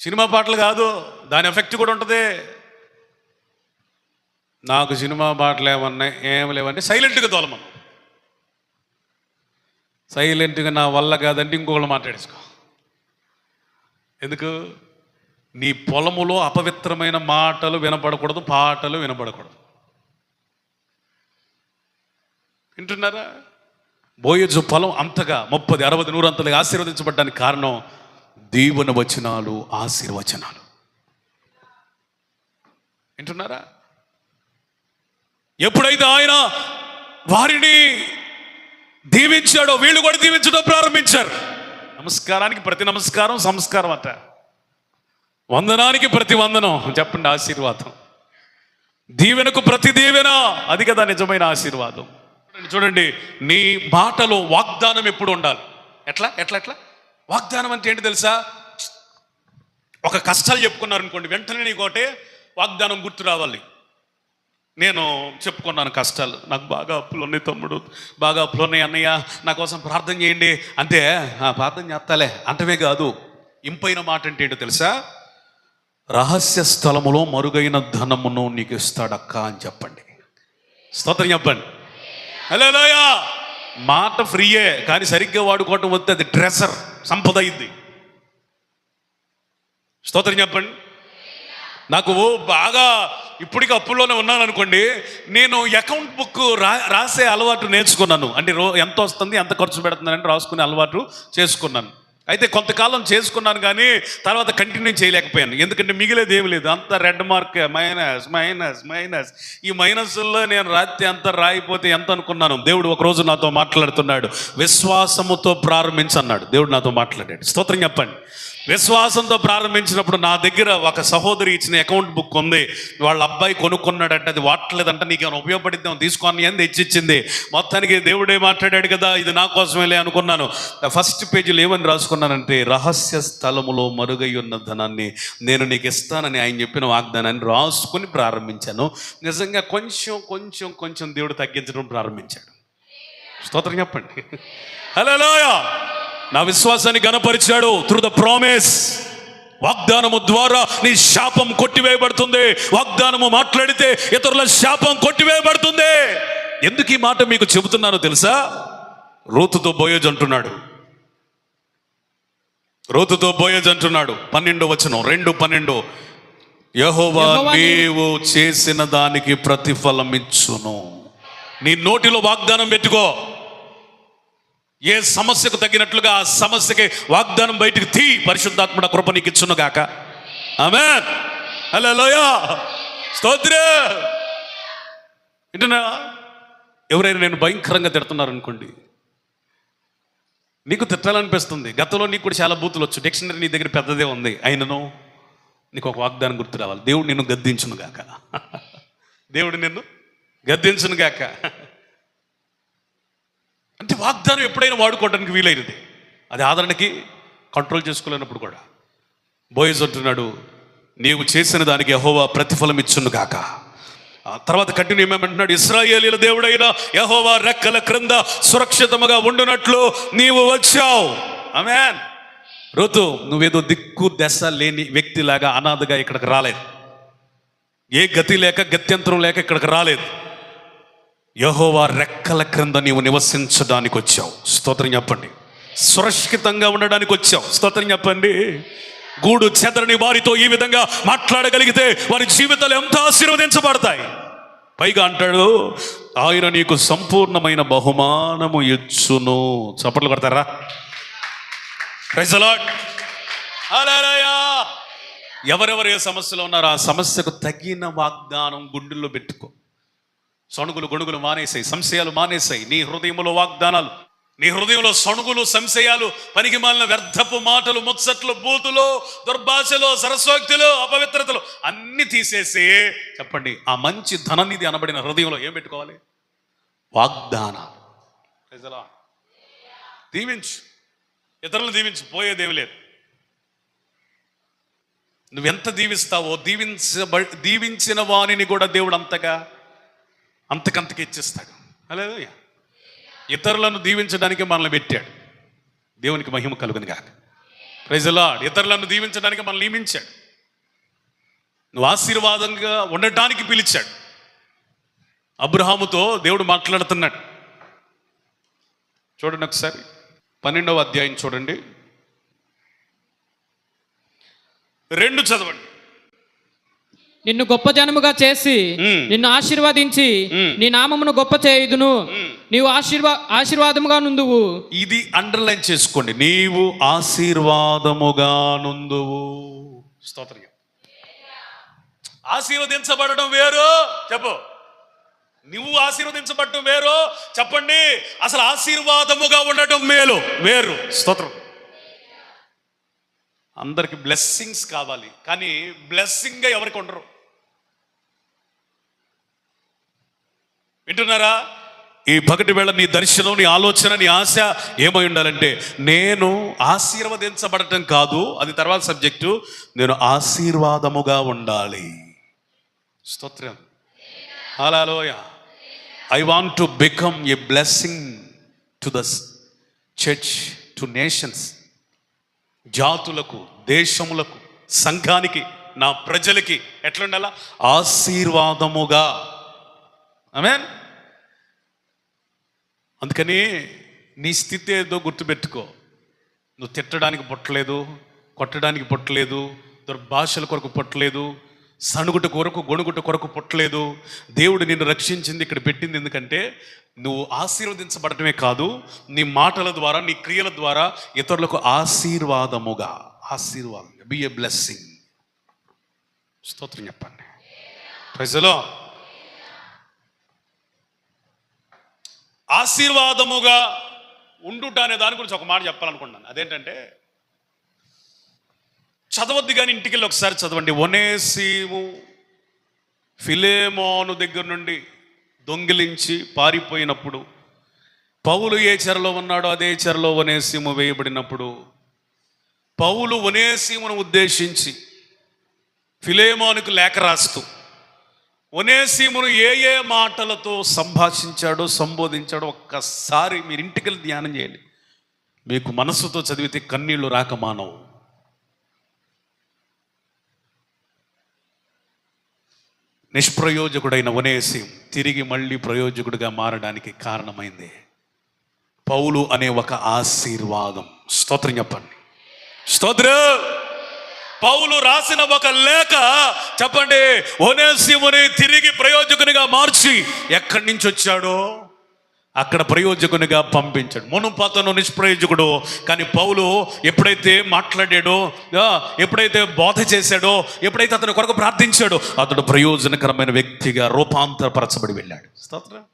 సినిమా పాటలు కాదు, దాని ఎఫెక్ట్ కూడా ఉంటుంది. నాకు సినిమా పాటలు ఏమన్నాయి ఏం లేవంటే సైలెంట్గా తోలమను. సైలెంట్గా నా వల్ల కాదంటే ఇంకొకళ్ళు మాట్లాడేసుకో. ఎందుకు? నీ పొలములో అపవిత్రమైన మాటలు వినపడకూడదు, పాటలు వినపడకూడదు. వింటున్నారా? బోయజు పొలం అంతగా 30, 60, 100 అంతలుగా ఆశీర్వదించబడ్డానికి కారణం దీవెన వచనాలు, ఆశీర్వచనాలు. వింటున్నారా? ఎప్పుడైతే ఆయన వారిని దీవించాడో వీళ్ళు కూడా దీవించడం ప్రారంభించారు. నమస్కారానికి ప్రతి నమస్కారం సంస్కారం అట, వందనానికి ప్రతి వందనం చెప్పండి ఆశీర్వాదం, దీవెనకు ప్రతి దీవెన, అది కదా నిజమైన ఆశీర్వాదం. చూడండి, నీ మాటలో వాగ్దానం ఎప్పుడు ఉండాలి. ఎట్లా ఎట్లా ఎట్లా వాగ్దానం అంటే ఏంటి తెలుసా? ఒక కష్టాలు చెప్పుకున్నారనుకోండి, వెంటనే నీకోటే వాగ్దానం గుర్తు రావాలి. నేను చెప్పుకున్నాను కష్టాలు, నాకు బాగా అప్పులు ఉన్నాయి తమ్ముడు, బాగా అప్పులు ఉన్నాయి అన్నయ్య, నా కోసం ప్రార్థన చేయండి అంటే ప్రార్థన చేస్తాలే అంటమే కాదు. ఇంపైన మాట అంటే ఏంటో తెలుసా? రహస్య స్థలములో మరుగైన ధనమును నీకు ఇస్తాడక్క అని చెప్పండి. స్తోత్రం చెప్పండి. హల్లెలూయా. మాట ఫ్రీయే, కానీ సరిగ్గా వాడుకోవటం వస్తే అది ట్రెజర్, సంపద అయింది. స్తోత్రం చెప్పండి. నాకు బాగా ఇప్పటికీ అప్పుల్లోనే ఉన్నాను అనుకోండి, నేను అకౌంట్ బుక్ రాసే అలవాటు నేర్చుకున్నాను. అంటే ఎంత వస్తుంది, ఎంత ఖర్చు పెడుతుందని రాసుకునే అలవాటు చేసుకున్నాను. అయితే కొంతకాలం చేసుకున్నాను కానీ తర్వాత కంటిన్యూ చేయలేకపోయాను. ఎందుకంటే మిగిలేదు ఏమి లేదు, అంత red mark, minus minus minus. ఈ మైనస్లో నేను రాత్రి అంతా రాయిపోతే ఎంత అనుకున్నాను. దేవుడు ఒకరోజు నాతో మాట్లాడుతున్నాడు, విశ్వాసముతో ప్రారంభించన్నాడు. దేవుడు నాతో మాట్లాడాడు. స్తోత్రం చెప్పండి. విశ్వాసంతో ప్రారంభించినప్పుడు నా దగ్గర ఒక సహోదరి ఇచ్చిన అకౌంట్ బుక్ ఉంది. వాళ్ళ అబ్బాయి కొనుక్కున్నాడంటే అది వాడలేదంట, నీకు ఏమైనా ఉపయోగపడిద్దాం తీసుకొని అని తెచ్చిచ్చింది. మొత్తానికి దేవుడే మాట్లాడాడు కదా, ఇది నా కోసమేలే అనుకున్నాను. ఫస్ట్ పేజీలో ఏమని రాసుకున్నానంటే, రహస్య స్థలములో మరుగై ఉన్న ధనాన్ని నేను నీకు ఇస్తానని ఆయన చెప్పిన వాగ్దానాన్ని రాసుకుని ప్రారంభించాను. నిజంగా కొంచెం కొంచెం కొంచెం దేవుడు తగ్గించడం ప్రారంభించాడు. స్తోత్రం చెప్పండి. హల్లెలూయా. నా విశ్వాసాన్ని గణపరిచాడు. త్రూ ద ప్రామిస్, వాగ్దానము ద్వారా నీ శాపం కొట్టివేయబడుతుంది. వాగ్దానము మాట్లాడితే ఇతరుల శాపం కొట్టివేయబడుతుంది. ఎందుకు ఈ మాట మీకు చెబుతున్నానో తెలుసా? రూతుతో బోయజ్ అంటున్నాడు, రూతుతో బోయజ్ అంటున్నాడు 12వ వచనం, 2:12, యెహోవా నీవు చేసిన దానికి ప్రతిఫలం ఇచ్చును. నీ నోటిలో వాగ్దానం పెట్టుకో. ఏ సమస్యకు తగినట్లుగా ఆ సమస్యకి వాగ్దానం బయటికి తీ. పరిశుద్ధాత్మ కృప నీకు ఇచ్చును గాక. ఆమేన్. హల్లెలూయా. స్తోత్రం. వింటున్నా? ఎవరైనా నేను భయంకరంగా తిడుతున్నారు అనుకోండి, నీకు తిట్టాలనిపిస్తుంది. గతంలో నీకు కూడా చాలా బూతులు వచ్చు, డిక్షనరీ నీ దగ్గర పెద్దదే ఉంది. అయినను నీకు ఒక వాగ్దానం గుర్తు రావాలి, దేవుడు నిన్ను గద్దించును గాక. దేవుడు నిన్ను గద్దించును గాక. అంటే వాగ్దానం ఎప్పుడైనా వాడుకోవడానికి వీలైనది. అది ఆదరణకి కంట్రోల్ చేసుకోలేనప్పుడు కూడా. బోయజ్ అంటున్నాడు, నీవు చేసిన దానికి యెహోవా ప్రతిఫలం ఇచ్చును గాక. తర్వాత కంటిన్యూ ఏమేమంటున్నాడు, ఇశ్రాయేలీయుల దేవుడైన యెహోవా రెక్కల క్రింద సురక్షితముగా ఉండునట్లు నీవు వచ్చావు. ఆమేన్. ఋతు, నువ్వేదో దిక్కు దశ లేని వ్యక్తిలాగా అనాథగా ఇక్కడికి రాలేదు. ఏ గతి లేక గత్యంతరం లేక ఇక్కడికి రాలేదు. యెహోవా రెక్కల క్రింద నీవు నివసించడానికి వచ్చావు. స్తోత్రం చెప్పండి. సురక్షితంగా ఉండడానికి వచ్చావు. స్తోత్రం చెప్పండి. గూడు చెదరని వారితో ఈ విధంగా మాట్లాడగలిగితే వారి జీవితాలు ఎంత ఆశీర్వదించబడతాయి. పైగా అంటాడు, ఆయన నీకు సంపూర్ణమైన బహుమానము ఇచ్చును. చప్పట్లు కొడతారా? Praise the Lord. హల్లెలూయా. ఎవరెవరు ఏ సమస్యలో ఉన్నారో ఆ సమస్యకు తగిన వాగ్దానం గుండెల్లో పెట్టుకో. సణుగులు గొణుగులు మానేసాయి, సంశయాలు మానేసాయి. నీ హృదయంలో వాగ్దానాలు, నీ హృదయంలో సణుగులు, సంశయాలు, పనికి మాలిన వ్యర్థపు మాటలు, ముచ్చట్లు, బూతులు, దుర్భాషలు, సరస్వక్తులు, అపవిత్రతలు అన్ని తీసేసి చెప్పండి, ఆ మంచి ధననిధి అనబడిన హృదయంలో ఏం పెట్టుకోవాలి? వాగ్దానాలు. దీవించు, ఇతరులను దీవించు, పోయేదేమి లేదు. నువ్వెంత దీవిస్తావో దీవించిన వాణిని కూడా దేవుడు అంతకంతకి ఇచ్చేస్తాడు. హల్లెలూయా. ఇతరులను దీవించడానికి మనల్ని పెట్టాడు. దేవునికి మహిమ కలుగును గాక. Praise the Lord. ఇతరులను దీవించడానికి మనల్ని నియమించాడు. నువ్వు ఆశీర్వాదంగా ఉండటానికి పిలిచాడు. అబ్రహాముతో దేవుడు మాట్లాడుతున్నాడు. చూడండి ఒకసారి 12వ అధ్యాయం చూడండి, 2 చదవండి. నిన్ను గొప్ప జనముగా చేసి నిన్ను ఆశీర్వదించి నీ నామమును గొప్ప చేయుదును. నీవు ఆశీర్వాదముగా నుందువు. ఇది అండర్లైన్ చేసుకోండి. నీవు ఆశీర్వాదముగా నుందువు. స్తోత్రం. ఆశీర్వదించబడడం వేరు. చెప్పు, నువ్వు ఆశీర్వదించబడటం వేరు. చెప్పండి, అసలు ఆశీర్వాదముగా ఉండటం వేరు. స్తోత్రం. అందరికి బ్లెస్సింగ్స్ కావాలి, కానీ బ్లెస్సింగ్గా ఎవరికి ఉండరు. వింటున్నారా? ఈ పగటి వేళ నీ దర్శనం, నీ ఆలోచన, నీ ఆశ ఏమై ఉండాలంటే, నేను ఆశీర్వదించబడటం కాదు, అది తర్వాత సబ్జెక్టు, నేను ఆశీర్వాదముగా ఉండాలి. స్తోత్రం. హల్లెలూయా. I want to become a blessing to the church, to nations. జాతులకు, దేశములకు, సంఘానికి, నా ప్రజలకి ఎట్లుండాలా? ఆశీర్వాదముగా. ఆమేన్. అందుకని నీ స్థితి ఏదో గుర్తుపెట్టుకో. నువ్వు తిట్టడానికి పుట్టలేదు, కొట్టడానికి పుట్టలేదు, దుర్భాషల కొరకు పుట్టలేదు, సణుగుట కొరకు గొణుగుట కొరకు పుట్టలేదు. దేవుడు నిన్ను రక్షించింది, ఇక్కడ పెట్టింది ఎందుకంటే నువ్వు ఆశీర్వదించబడటమే కాదు, నీ మాటల ద్వారా, నీ క్రియల ద్వారా ఇతరులకు ఆశీర్వాదముగా బి ఏ బ్లెస్సింగ్. స్తోత్రం చెప్పండి. Praise the lord. ఆశీర్వాదముగా ఉండుట అనే దాని గురించి ఒక మాట చెప్పాలనుకుంటున్నాను. అదేంటంటే, చదవద్దు కానీ ఇంటికి వెళ్ళి ఒకసారి చదవండి. ఒనేసిము ఫిలేమోను దగ్గర నుండి దొంగిలించి పారిపోయినప్పుడు, పౌలు ఏ చెరలో ఉన్నాడో అదే చెరలో ఒనేసిము వేయబడినప్పుడు, పౌలు ఒనేసిమును ఉద్దేశించి ఫిలేమోనుకు లేఖ రాస్తూ ఒనేసిమును ఏ ఏ మాటలతో సంభాషించాడో, సంబోధించాడో ఒక్కసారి మీరు ఇంటికి వెళ్ళి ధ్యానం చేయండి. మీకు మనస్సుతో చదివితే కన్నీళ్లు రాక మానవు. నిష్ప్రయోజకుడైన ఒనేసిము తిరిగి మళ్ళీ ప్రయోజకుడిగా మారడానికి కారణమైంది పౌలు అనే ఒక ఆశీర్వాదం. స్తోత్రం చెప్పండి. స్తోత్రం. పౌలు రాసిన ఒక లేఖ చెప్పండి, ఒనేసిముని తిరిగి ప్రయోజకునిగా మార్చి ఎక్కడి నుంచి వచ్చాడో అక్కడ ప్రయోజకునిగా పంపించాడు. మునుపతను నిష్ప్రయోజకుడు, కానీ పౌలు ఎప్పుడైతే మాట్లాడాడో, ఎప్పుడైతే బోధ చేశాడో, ఎప్పుడైతే అతని కొరకు ప్రార్థించాడో, అతడు ప్రయోజనకరమైన వ్యక్తిగా రూపాంతరపరచబడి వెళ్ళాడు. స్తోత్రం.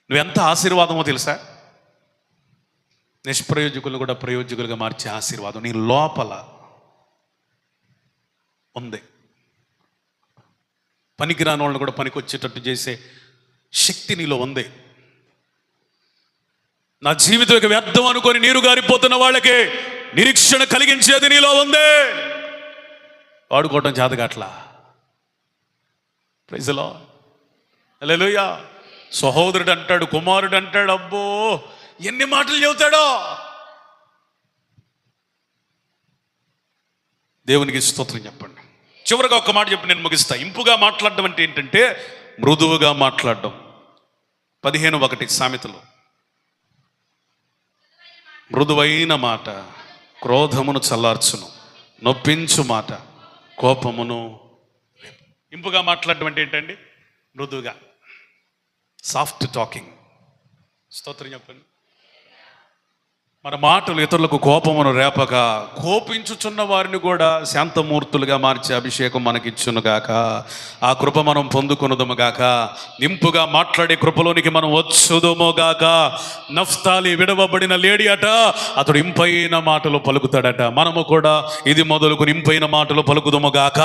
నువ్వెంత ఆశీర్వాదమో తెలుసా? నిష్ప్రయోజకులు కూడా ప్రయోజకులుగా మార్చే ఆశీర్వాదం నీ లోపల ఉంది. పనికిరాని వాళ్ళని కూడా పనికొచ్చేటట్టు చేసే శక్తి నీలో ఉంది. నా జీవితం ఇక వ్యర్థం అనుకొని నీరు గారిపోతున్న వాళ్ళకి నిరీక్షణ కలిగించేది నీలో ఉంది. వాడుకోవటం చేతగాట్లా. Praise the Lord. హల్లెలూయా. సహోదరుడు అంటాడు, కుమారుడు అంటాడు, అబ్బో ఎన్ని మాటలు చెబుతాడో. దేవునికి స్తోత్రం చెప్పండి. చివరిగా ఒక్క మాట చెప్పి నేను ముగిస్తా. ఇంపుగా మాట్లాడడం అంటే ఏంటంటే మృదువుగా మాట్లాడడం. 15:1 సామెతలు, మృదువైన మాట క్రోధమును చల్లార్చును, నొప్పించు మాట కోపమును. ఇంపుగా మాట్లాడడం అంటే ఏంటండి? మృదువుగా, సాఫ్ట్ టాకింగ్. స్తోత్రం చెప్పండి. మన మాటలు ఇతరులకు కోపమును రేపక కోపించుచున్న వారిని కూడా శాంతమూర్తులుగా మార్చే అభిషేకం మనకిచ్చునుగాక. ఆ కృప మనం పొందుకునుదముగాక. ఇంపుగా మాట్లాడే కృపలోనికి మనం వచ్చుదుముగాక. నఫ్తాలి విడవబడిన లేడి అట, అతడు ఇంపైన మాటలు పలుకుతాడట. మనము కూడా ఇది మొదలుకొని ఇంపైన మాటలు పలుకుదుముగాక.